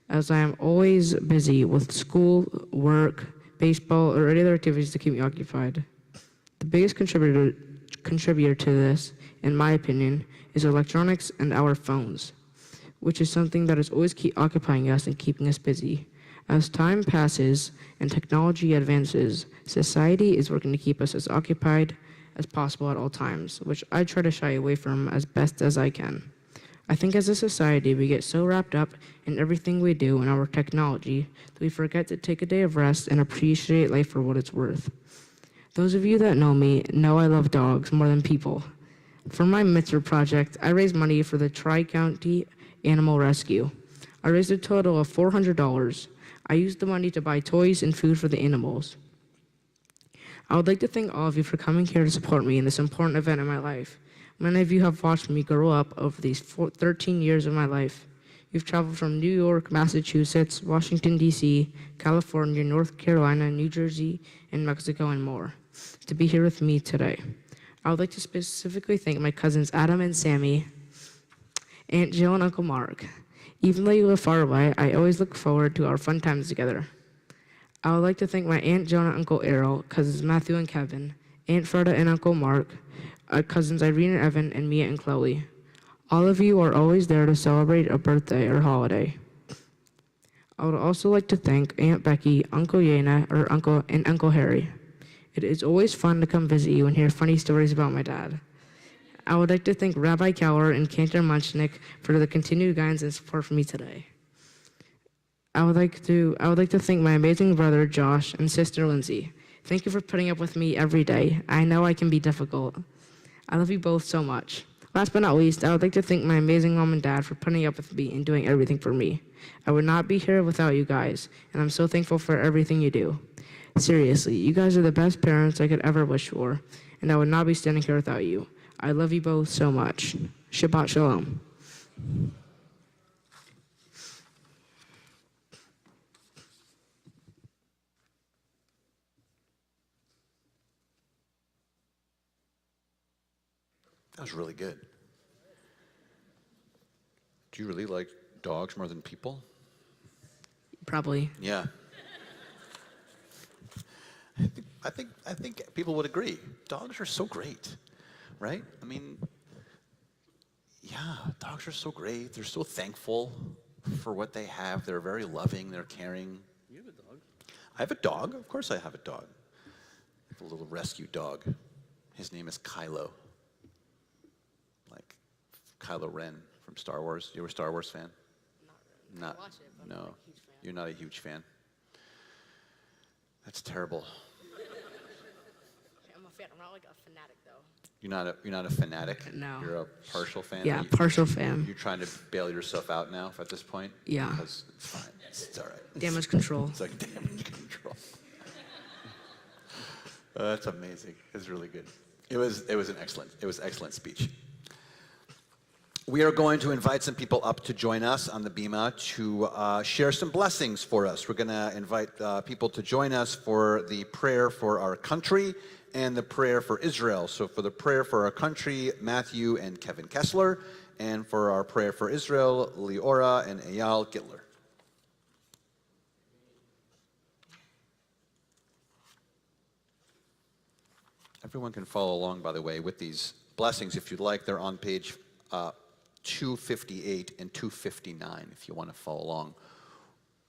as I am always busy with school, work, baseball, or any other activities to keep me occupied. The biggest contributor to this, in my opinion, is electronics and our phones, which is something that is always keep occupying us and keeping us busy, As time passes and technology advances, society is working to keep us as occupied as possible at all times, which I try to shy away from as best as I can. I think as a society, we get so wrapped up in everything we do and our technology that we forget to take a day of rest and appreciate life for what it's worth. Those of you that know me know I love dogs more than people. For my mitzvah project, I raised money for the Tri-County Animal Rescue. I raised a total of $400. I used the money to buy toys and food for the animals. I would like to thank all of you for coming here to support me in this important event in my life. Many of you have watched me grow up over these 13 years of my life. You've traveled from New York, Massachusetts, Washington, D.C., California, North Carolina, New Jersey, and Mexico, and more, to be here with me today. I would like to specifically thank my cousins Adam and Sammy, Aunt Jill and Uncle Mark. Even though you live far away, I always look forward to our fun times together. I would like to thank my Aunt Joan and Uncle Errol, cousins Matthew and Kevin, Aunt Freda and Uncle Mark, cousins Irene and Evan, and Mia and Chloe. All of you are always there to celebrate a birthday or holiday. I would also like to thank Aunt Becky, Uncle Yana, and Uncle Harry. It is always fun to come visit you and hear funny stories about my dad. I would like to thank Rabbi Keller and Cantor Munchnick for the continued guidance and support for me today. I would like to thank my amazing brother Josh and sister Lindsay. Thank you for putting up with me every day. I know I can be difficult. I love you both so much. Last but not least, I would like to thank my amazing mom and dad for putting up with me and doing everything for me. I would not be here without you guys, and I'm so thankful for everything you do. Seriously, you guys are the best parents I could ever wish for, and I would not be standing here without you. I love you both so much. Shabbat Shalom. That was really good. Do you really like dogs more than people? Probably. Yeah. I think people would agree. Dogs are so great, right? I mean, yeah, dogs are so great. They're so thankful for what they have. They're very loving. They're caring. You have a dog? I have a dog. Of course I have a dog. I have a little rescue dog. His name is Kylo. Like Kylo Ren from Star Wars. You were a Star Wars fan? Not I watch it, but no. I'm not a huge fan. You're not a huge fan. That's terrible. I'm a fan. I'm not like a fanatic though. You're not a fanatic? No. You're a partial fan? Yeah, Are you- partial fan. You're trying to bail yourself out now at this point? Yeah. Because it's fine. It's all right. Damage control. It's like damage control. That's amazing. It's really good. It was an excellent speech. We are going to invite some people up to join us on the Bima to share some blessings for us. We're going to invite people to join us for the prayer for our country and the prayer for Israel. So for the prayer for our country, Matthew and Kevin Kessler, and for our prayer for Israel, Leora and Eyal Gittler. Everyone can follow along, by the way, with these blessings if you'd like. They're on page 258 and 259 if you want to follow along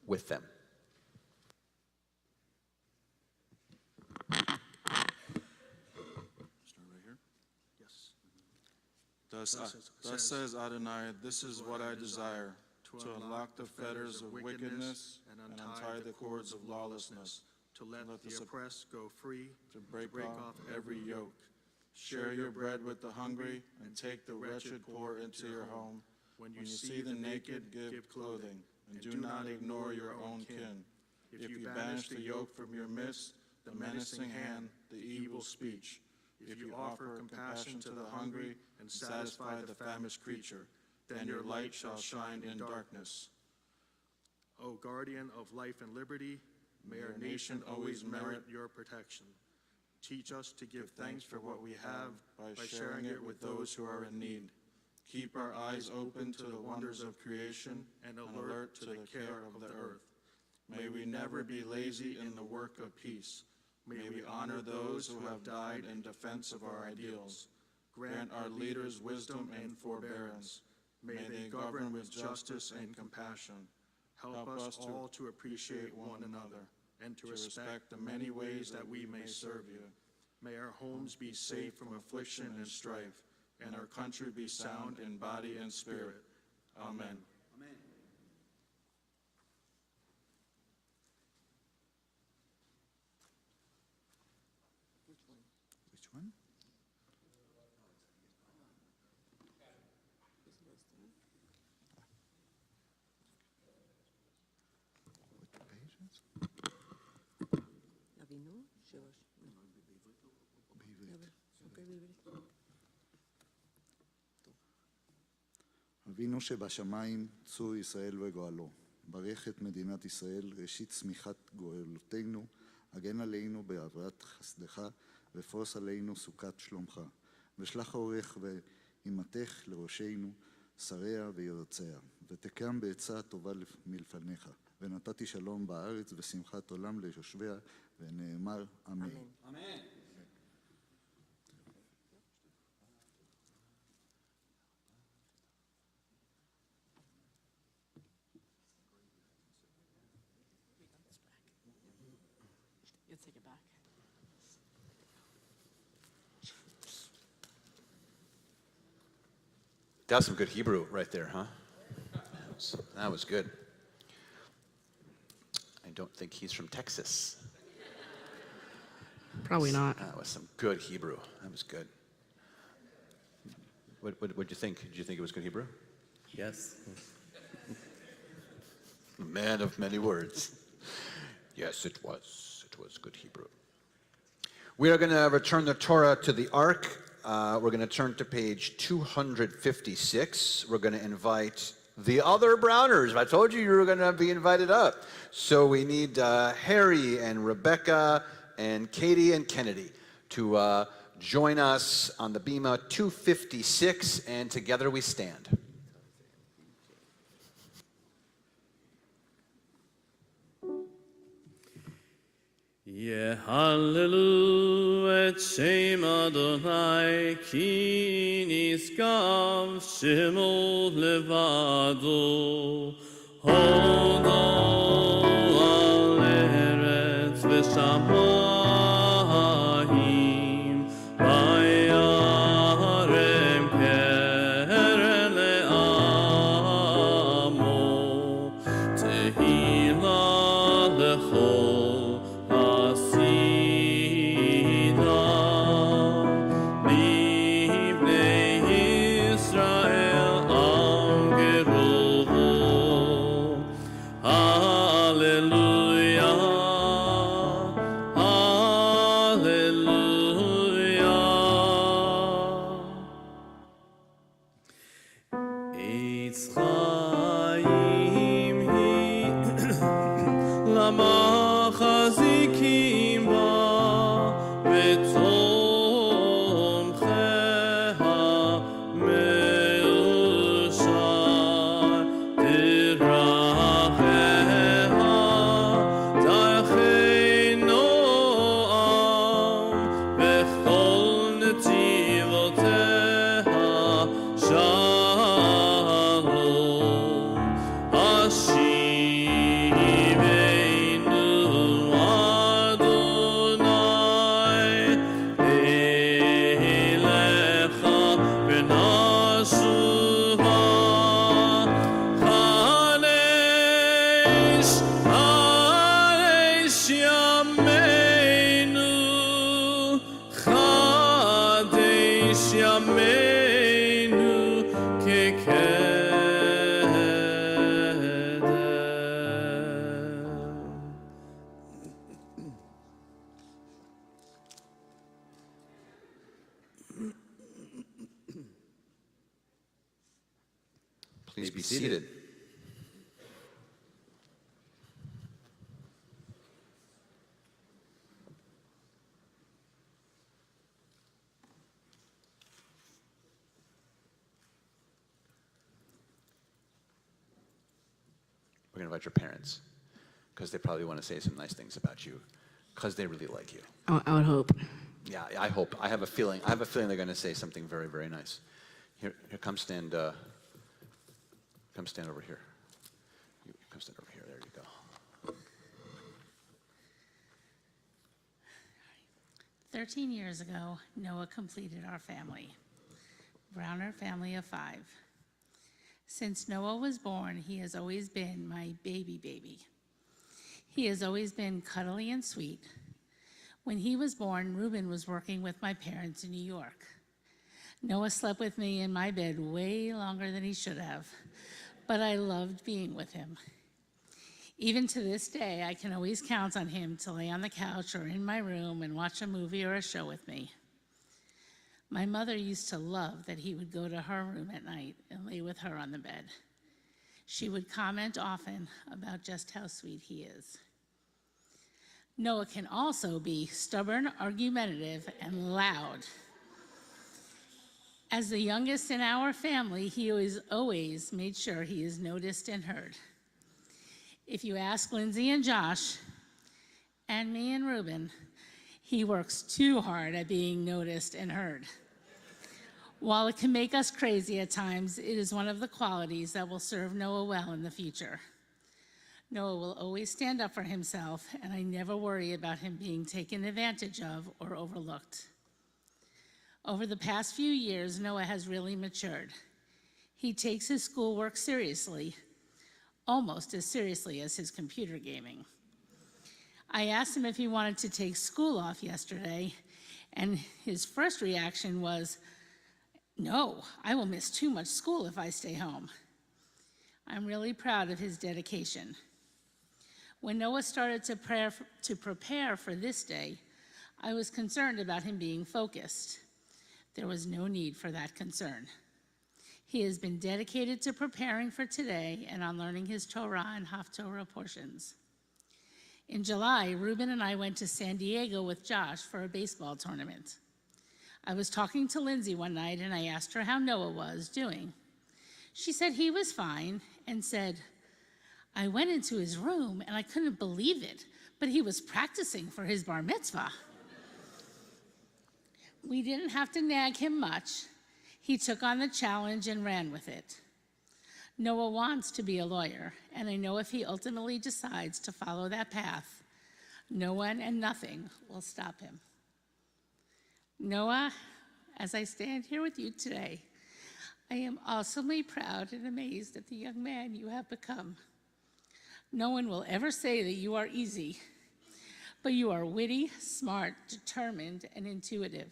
with them. Start right here? Yes. Thus says Adonai, this is what I desire, to unlock the fetters of wickedness and untie the cords of lawlessness, to let the oppressed go free, to break off every yoke. Share your bread with the hungry, and take the wretched poor into your home. When you see the naked, give clothing, and do not ignore your own kin. If you banish the yoke from your midst, the menacing hand, the evil speech. If you offer compassion to the hungry and satisfy the famished creature, then your light shall shine in darkness. O guardian of life and liberty, may our nation always merit your protection. Teach us to give thanks for what we have by sharing it with those who are in need. Keep our eyes open to the wonders of creation And alert to the care of the earth. May we never be lazy in the work of peace. May we honor those who have died in defense of our ideals. Grant our leaders wisdom and forbearance. May they govern with justice and compassion. Help us all to appreciate one another and to respect the many ways that we may serve you. May our homes be safe from affliction and strife, and our country be sound in body and spirit. Amen. Which one? What pages? אבינו שבש. אבינו שבשמיים, צור ישראל וגואלו. ברך את מדינת ישראל, ראשית צמיחת גואלותינו, הגן עלינו בעברת חסדך, ופרוס עלינו סוכת שלומך. ושלח אורך ואימתך לראשינו, שריה ויועציה, ותקם בעצה טובה מלפניך. ונתתי שלום בארץ ושמחת עולם ליושביה, ונאמר אמן. Amen. You'll take it back. That was some good Hebrew right there, huh? That was good. I don't think he's from Texas. Probably not. That was some good Hebrew. That was good. What'd you think? Did you think it was good Hebrew? Yes. Man of many words. Yes, it was. It was good Hebrew. We are going to return the Torah to the Ark. We're going to turn to page 256. We're going to invite the other Browners. I told you were going to be invited up. So we need Harry and Rebecca and Katie and Kennedy to join us on the Bema 256, and together we stand. Yehallelu et Shem Adonai ki niskav shemo levado hodo al eretz v'shamayim vayarem keren le'amo tehila lechol Please be seated. We're going to invite your parents, because they probably want to say some nice things about you, because they really like you. I would hope. Yeah, I hope. I have a feeling they're going to say something very, very nice. Here, come stand over here. Come stand over here. 13 years ago, Noah completed our family. Brauner family of 5. Since Noah was born, he has always been my baby. He has always been cuddly and sweet. When he was born, Reuben was working with my parents in New York. Noah slept with me in my bed way longer than he should have, but I loved being with him. Even to this day, I can always count on him to lay on the couch or in my room and watch a movie or a show with me. My mother used to love that he would go to her room at night and lay with her on the bed. She would comment often about just how sweet he is. Noah can also be stubborn, argumentative, and loud. As the youngest in our family, he always made sure he is noticed and heard. If you ask Lindsay and Josh, and me and Reuben, he works too hard at being noticed and heard. While it can make us crazy at times, it is one of the qualities that will serve Noah well in the future. Noah will always stand up for himself, and I never worry about him being taken advantage of or overlooked. Over the past few years, Noah has really matured. He takes his schoolwork seriously, almost as seriously as his computer gaming. I asked him if he wanted to take school off yesterday, and his first reaction was, "No, I will miss too much school if I stay home." I'm really proud of his dedication. When Noah started to prepare for this day, I was concerned about him being focused. There was no need for that concern. He has been dedicated to preparing for today and on learning his Torah and Haftorah portions. In July, Reuben and I went to San Diego with Josh for a baseball tournament. I was talking to Lindsay one night and I asked her how Noah was doing. She said he was fine and said, "I went into his room and I couldn't believe it, but he was practicing for his bar mitzvah." We didn't have to nag him much. He took on the challenge and ran with it. Noah wants to be a lawyer, and I know if he ultimately decides to follow that path, no one and nothing will stop him. Noah, as I stand here with you today, I am awesomely proud and amazed at the young man you have become. No one will ever say that you are easy, but you are witty, smart, determined, and intuitive.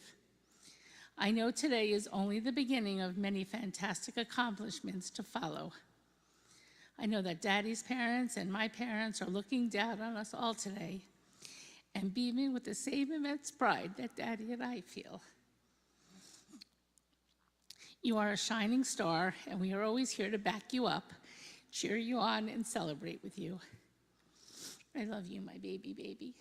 I know today is only the beginning of many fantastic accomplishments to follow. I know that Daddy's parents and my parents are looking down on us all today and beaming with the same immense pride that Daddy and I feel. You are a shining star, and we are always here to back you up, cheer you on, and celebrate with you. I love you, my baby.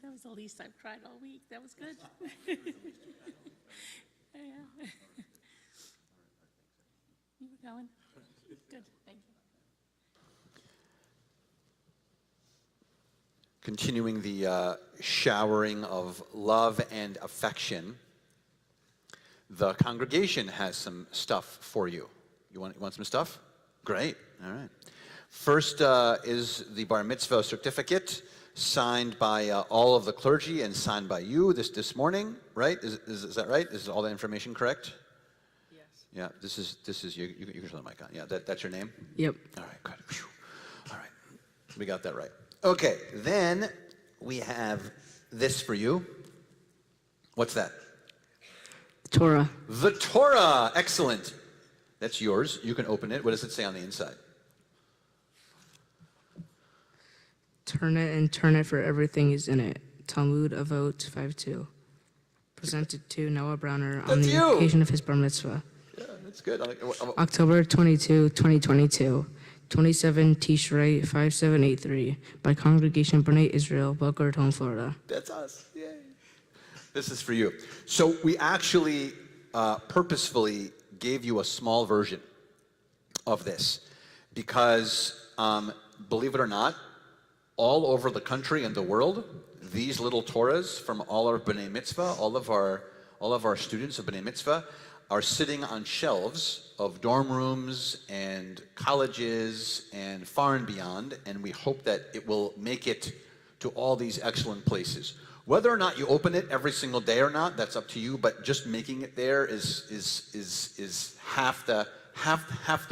That was the least I've cried all week. That was good. Yeah. You were going? Good, thank you. Continuing the showering of love and affection, the congregation has some stuff for you. You want some stuff? Great, all right. First is the bar mitzvah certificate, signed by all of the clergy and signed by you this morning, right? Is that right? Is all that information correct? Yes. Yeah, this is you can turn the mic on. Yeah, that's your name? Yep. All right, good. Phew. All right, we got that right. Okay, then we have this for you. What's that? Torah. The Torah, excellent. That's yours. You can open it. What does it say on the inside? Turn it and turn it, for everything is in it. Talmud Avot 5:2. Presented to Noah Brauner on That's the you. occasion of his bar mitzvah. Yeah, that's good. October 22, 2022. 27 Tishrei 5783 by Congregation B'nai Israel, Boca Raton, Florida. That's us. Yay. This is for you. So we actually purposefully gave you a small version of this, because believe it or not, all over the country and the world, these little Torahs from all our B'nai Mitzvah, all of our students of B'nai Mitzvah, are sitting on shelves of dorm rooms and colleges and far and beyond, and we hope that it will make it to all these excellent places. Whether or not you open it every single day or not, that's up to you, but just making it there is half the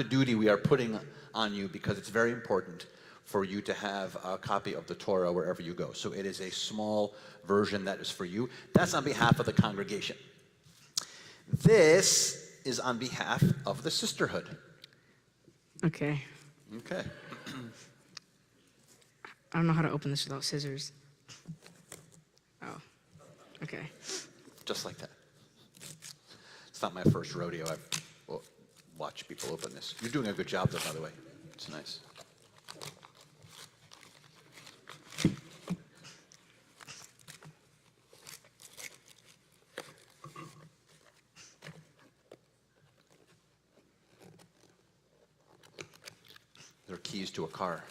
duty we are putting on you, because it's very important for you to have a copy of the Torah wherever you go. So it is a small version that is for you. That's on behalf of the congregation. This is on behalf of the sisterhood. Okay. Okay. I don't know how to open this without scissors. Oh, okay. Just like that. It's not my first rodeo. I've watched people open this. You're doing a good job, though, by the way. It's nice. They're keys to a car.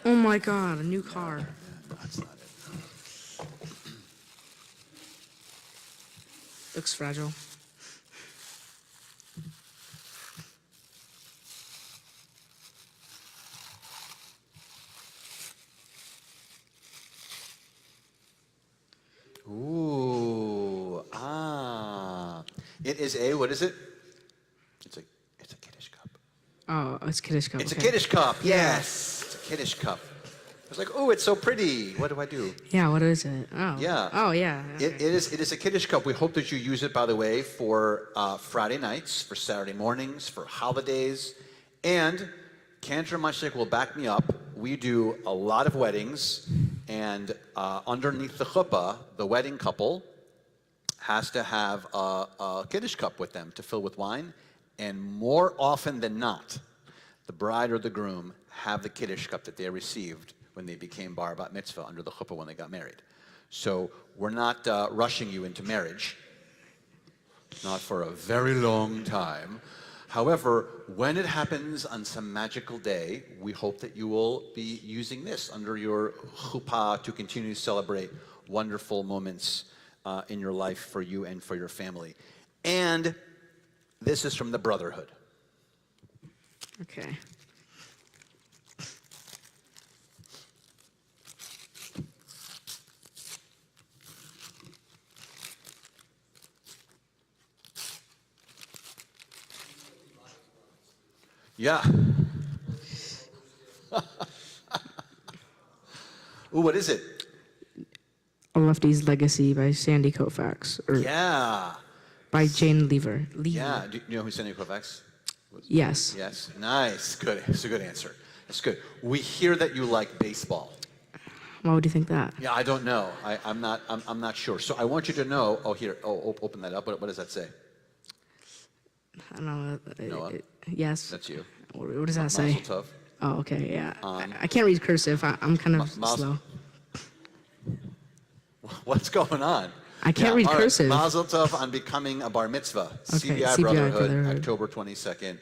Oh my God, a new car. No, that's not it. Looks fragile. Ooh, It is a, what is it? It's a Kiddush cup. Oh, it's Kiddush cup. It's okay. a Kiddush cup, yes. It's a Kiddush cup. I was like, oh, it's so pretty. What do I do? Yeah, what is it? Oh. Yeah. Oh, yeah. Okay. It is a Kiddush cup. We hope that you use it, by the way, for Friday nights, for Saturday mornings, for holidays. And Cantor Mushnick will back me up. We do a lot of weddings, and underneath the chuppah, the wedding couple has to have a Kiddush cup with them to fill with wine. And more often than not, the bride or the groom have the Kiddush cup that they received when they became bar bat mitzvah under the chuppah when they got married. So we're not rushing you into marriage, not for a very long time. However, when it happens on some magical day, we hope that you will be using this under your chuppah to continue to celebrate wonderful moments in your life for you and for your family. And this is from the Brotherhood. Okay. Yeah. Ooh, what is it? A Lefty's Legacy by Sandy Koufax. Or Yeah. by Jane Lever. Yeah. Do you know who Sandy Koufax was? Yes. Yes. Nice. Good. It's a good answer. That's good. We hear that you like baseball. Why would you think that? Yeah, I don't know. I'm not sure. So I want you to know. Oh, here. Oh, open that up. What does that say? I don't know. Noah? Yes. That's you. What does that say? Mazel tov. Oh, okay, yeah. I can't read cursive. I'm kind of slow. What's going on? I can't read all right. cursive. Mazel tov on becoming a bar mitzvah. Okay, CBI CBI Brotherhood, Brotherhood. October 22nd.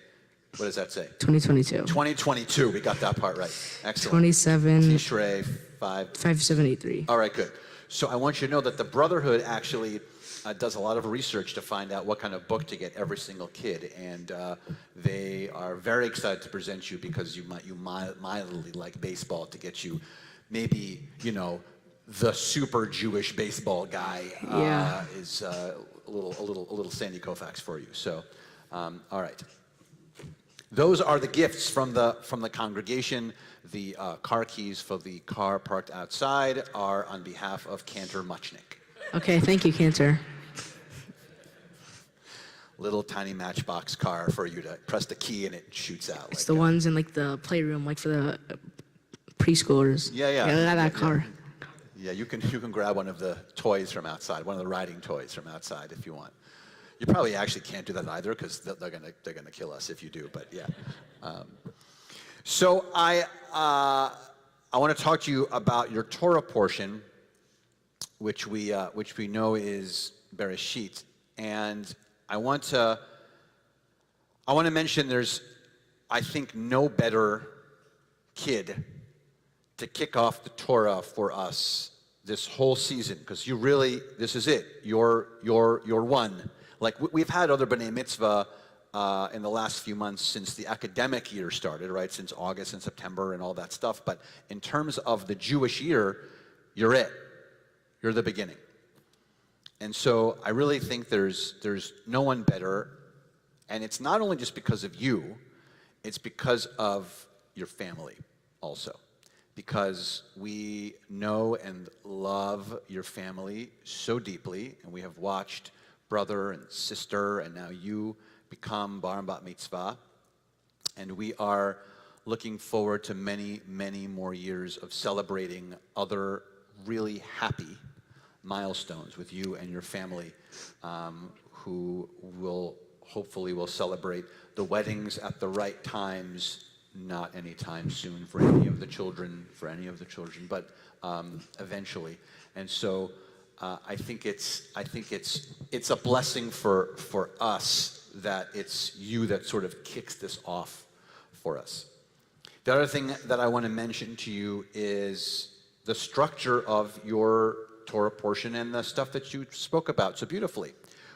What does that say? 2022. 2022. We got that part right. Excellent. 27. Tishrei 5. 5783. All right, good. So I want you to know that the Brotherhood actually does a lot of research to find out what kind of book to get every single kid, and they are very excited to present you because you mildly like baseball, to get you maybe, the super Jewish baseball guy is a little Sandy Koufax for you. So, all right. Those are the gifts from the congregation. The car keys for the car parked outside are on behalf of Cantor Muchnick. Okay, thank you, Cantor. Little tiny matchbox car for you to press the key and it shoots out. It's the ones in like the playroom, like for the preschoolers. Yeah. That car. Yeah, you can grab one of the toys from outside, one of the riding toys from outside if you want. You probably actually can't do that either because they're gonna kill us if you do. But yeah. So I want to talk to you about your Torah portion, which we know is Bereshit, and I want to mention there's I think, no better kid to kick off the Torah for us this whole season, because you really, this is it. You're one. Like, we've had other B'nai Mitzvah in the last few months since the academic year started, right? Since August and September and all that stuff. But in terms of the Jewish year, you're it. You're the beginning. And so I really think there's no one better. And it's not only just because of you, it's because of your family also. Because we know and love your family so deeply, and we have watched brother and sister, and now you become bar and bat mitzvah. And we are looking forward to many, many more years of celebrating other really happy milestones with you and your family, who will hopefully will celebrate the weddings at the right times, not anytime soon for any of the children, but eventually. And so I think it's a blessing for us that it's you that sort of kicks this off for us. The other thing that I want to mention to you is the structure of your Torah portion and the stuff that you spoke about so beautifully,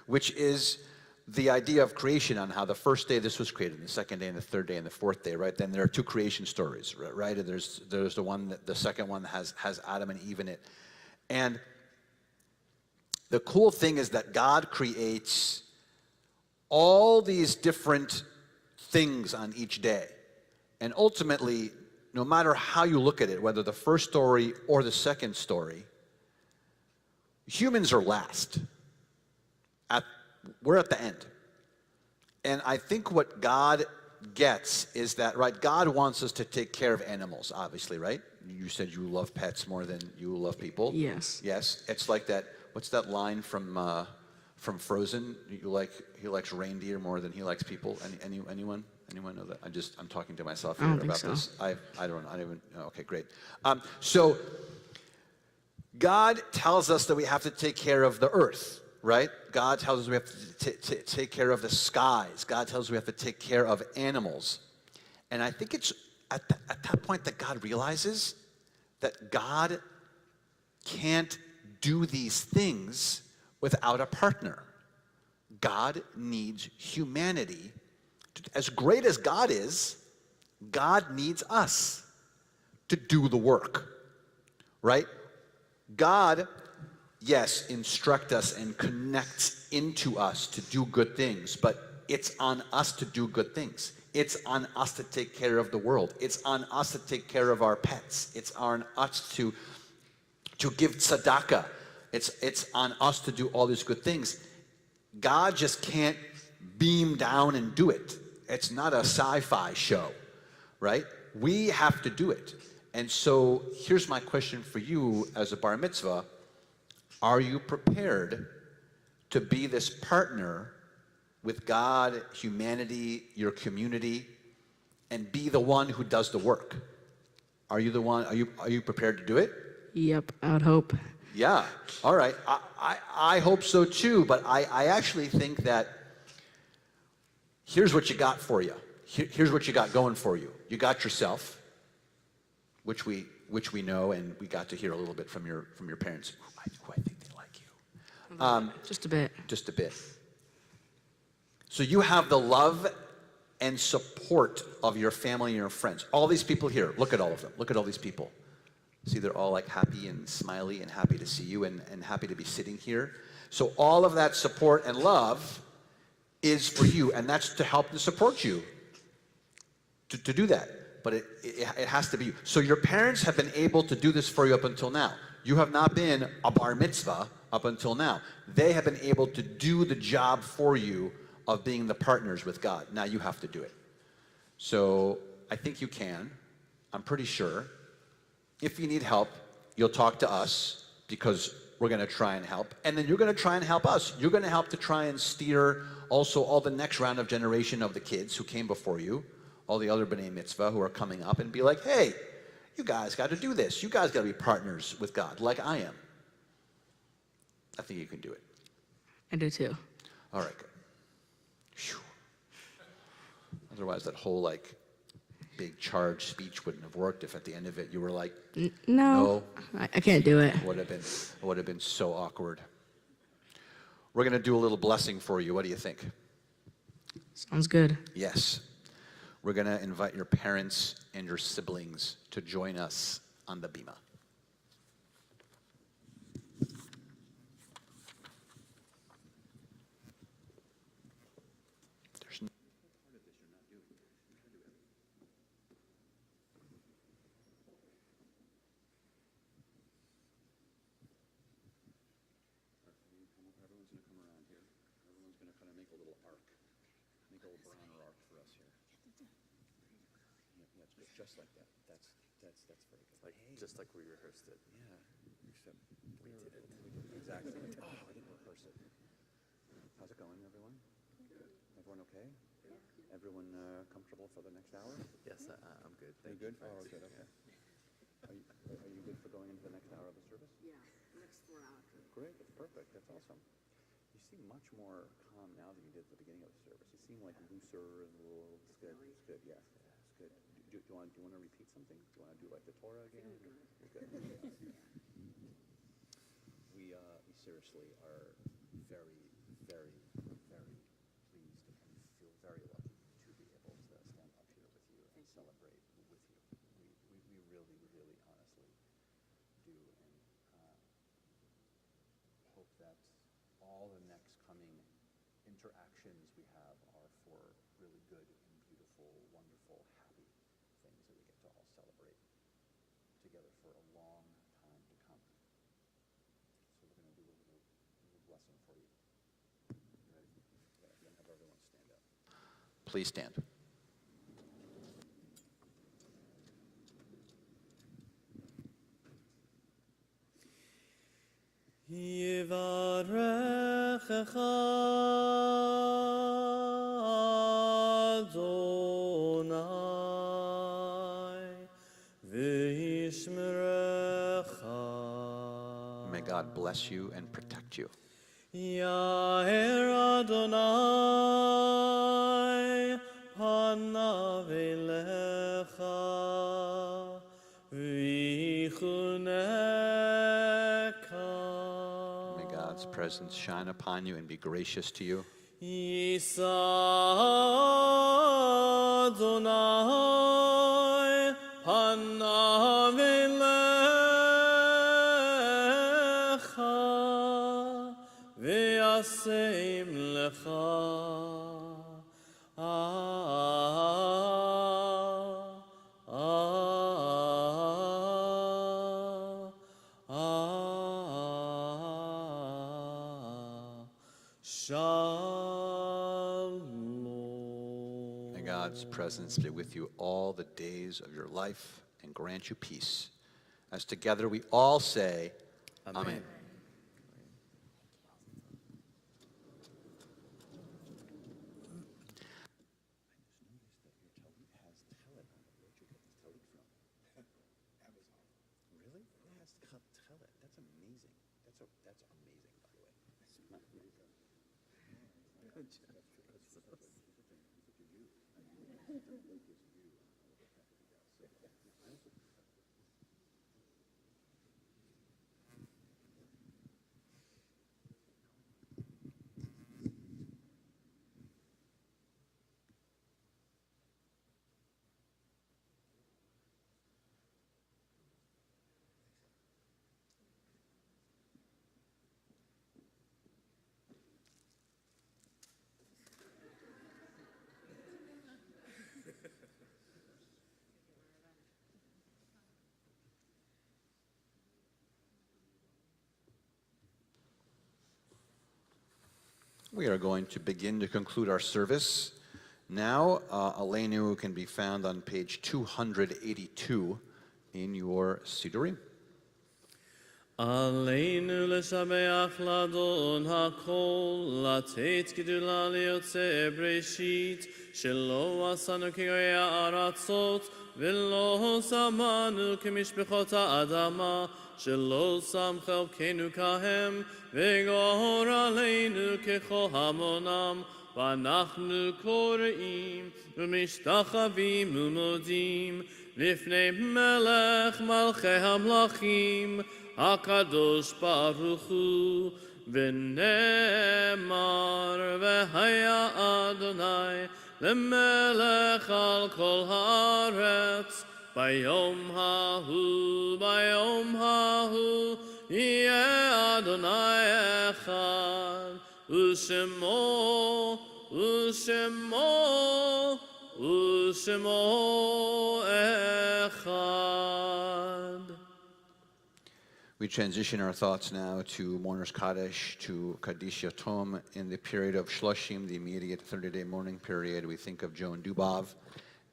which is the idea of creation, on how the first day this was created, and the second day and the third day and the fourth day, right? Then there are two creation stories, right? And there's the one that the second one has Adam and Eve in it. And the cool thing is that God creates all these different things on each day. And ultimately, no matter how you look at it, whether the first story or the second story, humans are last. We're at the end. And I think what God gets is that, right, God wants us to take care of animals, obviously, right? You said you love pets more than you love people. Yes. Yes. It's like that, what's that line from Frozen? He likes reindeer more than he likes people. Anyone know that? I'm talking to myself here about this. I don't even know. Okay, great. So God tells us that we have to take care of the earth. Right? God tells us we have to take care of the skies. God tells us we have to take care of animals. And I think it's at that point that God realizes that God can't do these things without a partner. God needs humanity. As great as God is, God needs us to do the work. Right? God, yes, instruct us and connects into us to do good things, but it's on us to do good things. It's on us to take care of the world. It's on us to take care of our pets. It's on us to give tzedakah. It's on us to do all these good things. God just can't beam down and do it. It's not a sci-fi show, right? We have to do it. And so here's my question for you as a bar mitzvah. Are you prepared to be this partner with God, humanity, your community, and be the one who does the work? Are you the one? Are you prepared to do it? Yep, I would hope. Yeah. All right. I hope so too. But I actually think that here's what you got for you. Here's what you got going for you. You got yourself, which we know, and we got to hear a little bit from your parents, who I think they like you. Just a bit. Just a bit. So you have the love and support of your family and your friends. All these people here, look at all of them. Look at all these people. See, they're all like happy and smiley and happy to see you and happy to be sitting here. So all of that support and love is for you, and that's to help to support you to do that. But it has to be you. So your parents have been able to do this for you up until now. You have not been a bar mitzvah up until now. They have been able to do the job for you of being the partners with God. Now you have to do it. So I think you can. I'm pretty sure. If you need help, you'll talk to us because we're going to try and help. And then you're going to try and help us. You're going to help to try and steer also all the next round of generation of the kids who came before you, all the other B'nai Mitzvah who are coming up, and be like, hey, you guys got to do this. You guys got to be partners with God like I am. I think you can do it. I do too. All right, good. Whew. That Otherwise, that whole like big charge speech wouldn't have worked if at the end of it you were like, No, I can't do it. would have been so awkward. We're going to do a little blessing for you. What do you think? Sounds good. Yes. We're going to invite your parents and your siblings to join us on the bima. There's no part of this you're not doing. You try to do everything. Everyone's going to come around here. Everyone's going to kind of make a little arc. Make a little Brauner arc for us here. Yeah, it's just like that. That's very good. Like, just like we rehearsed it. Yeah. Except We did it. exactly. Oh, I didn't rehearse it. How's it going, everyone? Everyone okay? Everyone comfortable for the next hour? Yes, I'm good. Are you good? Oh, good. Okay. Yeah. Are you good for going into the next hour of the service? Yeah, next 4 hours. Great. That's perfect. That's awesome. You seem much more calm now than you did at the beginning of the service. You seem like looser and a little. It's good. It's good. Yeah. It's good. Do you want to repeat something? Do you want to do like the Torah again? You're good. We seriously are very, very, very pleased and feel very lucky to be able to stand up here with you and celebrate with you. We really, really honestly do, and hope that all the next coming interactions we have are for really good and beautiful, wonderful, happy things that we get to all celebrate together for a long time to come. So we're going to do a little blessing for you. You ready? Yeah, I'm going to have everyone stand up. Please stand. Yivarechecha Adonai v'yishmerecha. May God bless you and protect you. Yair Adonai panav elecha v'yichuneka. May God's presence shine upon you and be gracious to you. Yisa Adonai panav elecha v'yaseim lecha. Shalom. May God's presence be with you all the days of your life and grant you peace. As together we all say, Amen. Really? It has Telet. That's amazing. That's amazing, by the way. We are going to begin to conclude our service. Now, Aleinu can be found on page 282 in your Sidurim. עלינו לשבח לאדון הכל, לתת גדולה ליוצא בראשית, שלא עשנו כגויי הארצות, ולא שמנו כמשפחות האדמה, שלא שם חלקנו כהם, וגור עלינו ככל המונם, ואנחנו קוראים ומשתחווים ומודים לפני מלך מלכי המלכים הקדוש ברוך הוא ונאמר והיה אדוני למלך על כל הארץ ביום ההוא יהיה אדוני אחד ושמו אחד. We transition our thoughts now to Mourner's Kaddish, to Kaddish Yatom. In the period of Shloshim, the immediate 30-day mourning period, we think of Joan Dubov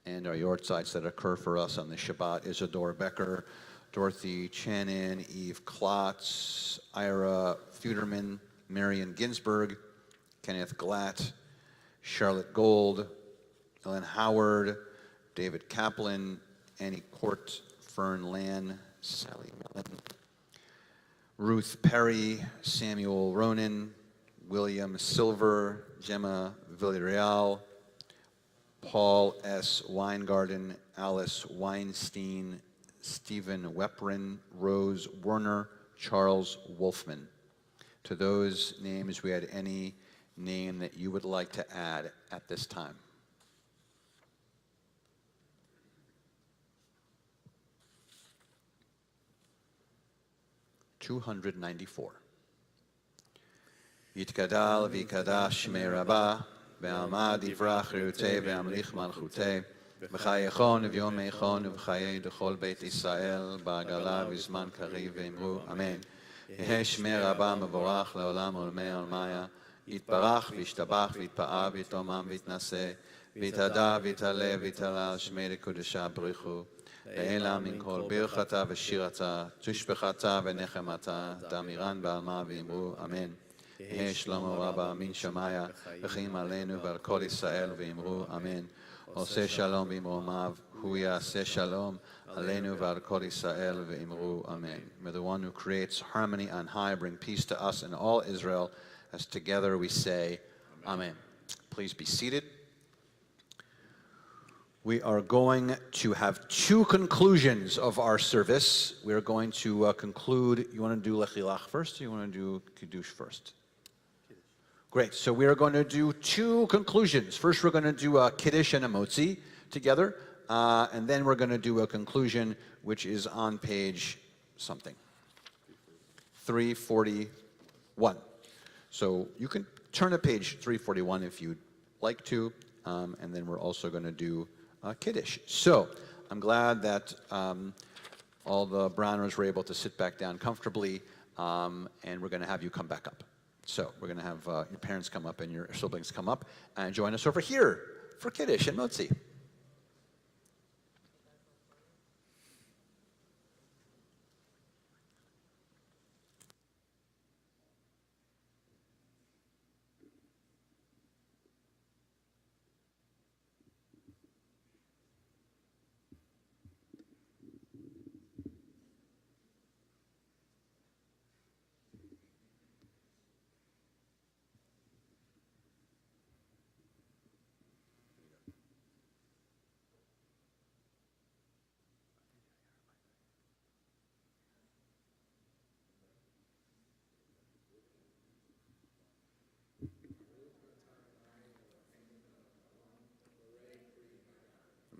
and our yortzites that occur for us on the Shabbat: Isadora Becker, Dorothy Channon, Eve Klotz, Ira Fuderman, Marion Ginsberg, Kenneth Glatt, Charlotte Gold, Ellen Howard, David Kaplan, Annie Court, Fern Lan, Sally Mellon, Ruth Perry, Samuel Ronan, William Silver, Gemma Villarreal, Paul S. Weingarten, Alice Weinstein, Stephen Weprin, Rose Werner, Charles Wolfman. To those names, we had any name that you would like to add at this time. $294. יתגדל ויקדש שמי רבה, ועמד יברח חירותי והמליך מלכותי, וחייכון וביומייכון ובחיי דכל בית ישראל, בעגלה בזמן קריב ואמרו אמן. יהא שמי רבה מבורך לעולם ולמי עולמיה, יתברך וישתבח ויתפאר ויתרומם ויתנשא, ויתהדר ויתעלה ויתהלל שמי לקודשה בריחו. לעילה מן כל ברכתה ושירתה, תשבחתה ונחמתה, תאמירן בעלמה ואמרו אמן. יהא שלמה רבה מן שמיה, וחיים עלינו ועל כל ישראל ואמרו אמן. עושה שלום במרומיו, הוא יעשה שלום עלינו ועל כל ישראל ואמרו amen. May the one who creates harmony on high bring peace to us and all Israel, as together we say amen. Please be seated. We are going to have two conclusions of our service. We are going to conclude. You want to do Lechilach first, or you want to do Kiddush first? Great. So we are going to do two conclusions. First, we're going to do a Kiddush and a Motzi together, and then we're going to do a conclusion, which is on page something, 341. So you can turn to page 341 if you'd like to, and then we're also going to do Kiddush. So I'm glad that all the Brauners were able to sit back down comfortably, and we're going to have you come back up. So we're going to have your parents come up and your siblings come up and join us over here for Kiddush and Motzi.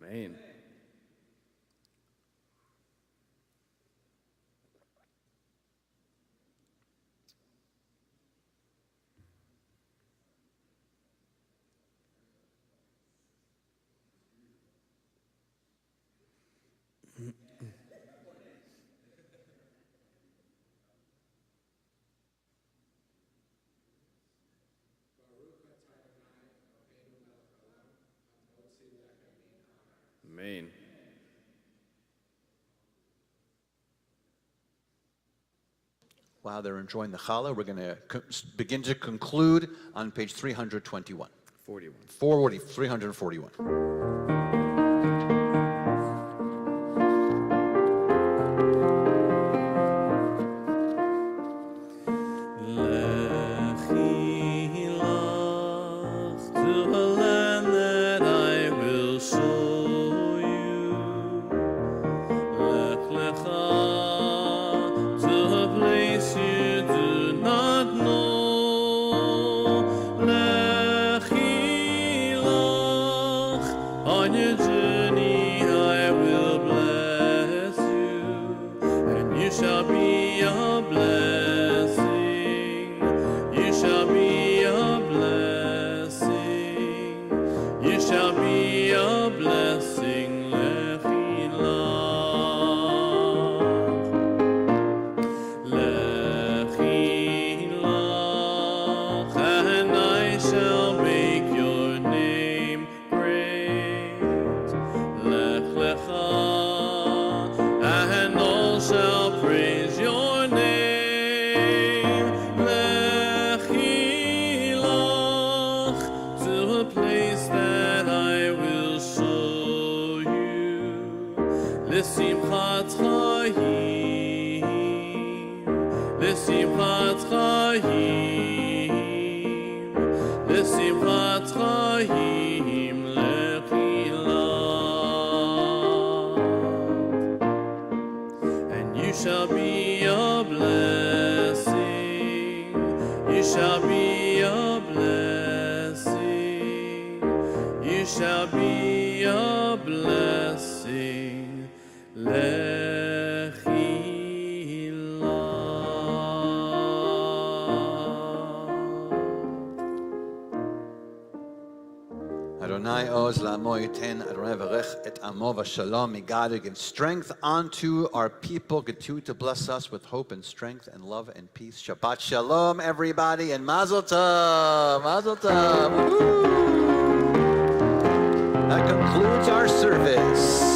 Amen. Amen. While they're enjoying the challah, we're going to begin to conclude on page 321. 341. Lechilach On your journey I will bless you, and you shall be a blessing. You shall be a blessing. You shall be a blessing. Lechilach, and I shall make your name great. Lech lecha, and all shall praise your name. Lechilach, to a place that I will show you. L'simchat chayim, l'simchat chayim, l'simchat chayim, lechilach. And you shall be a blessing. You shall be a blessing. You shall be a blessing. Adonai oz la'amo yiten, Adonai varech et amo v'shalom. May God give strength unto our people, continue to bless us with hope and strength and love and peace. Shabbat shalom, everybody, and mazel tov, mazel tov. Woo! That concludes our service.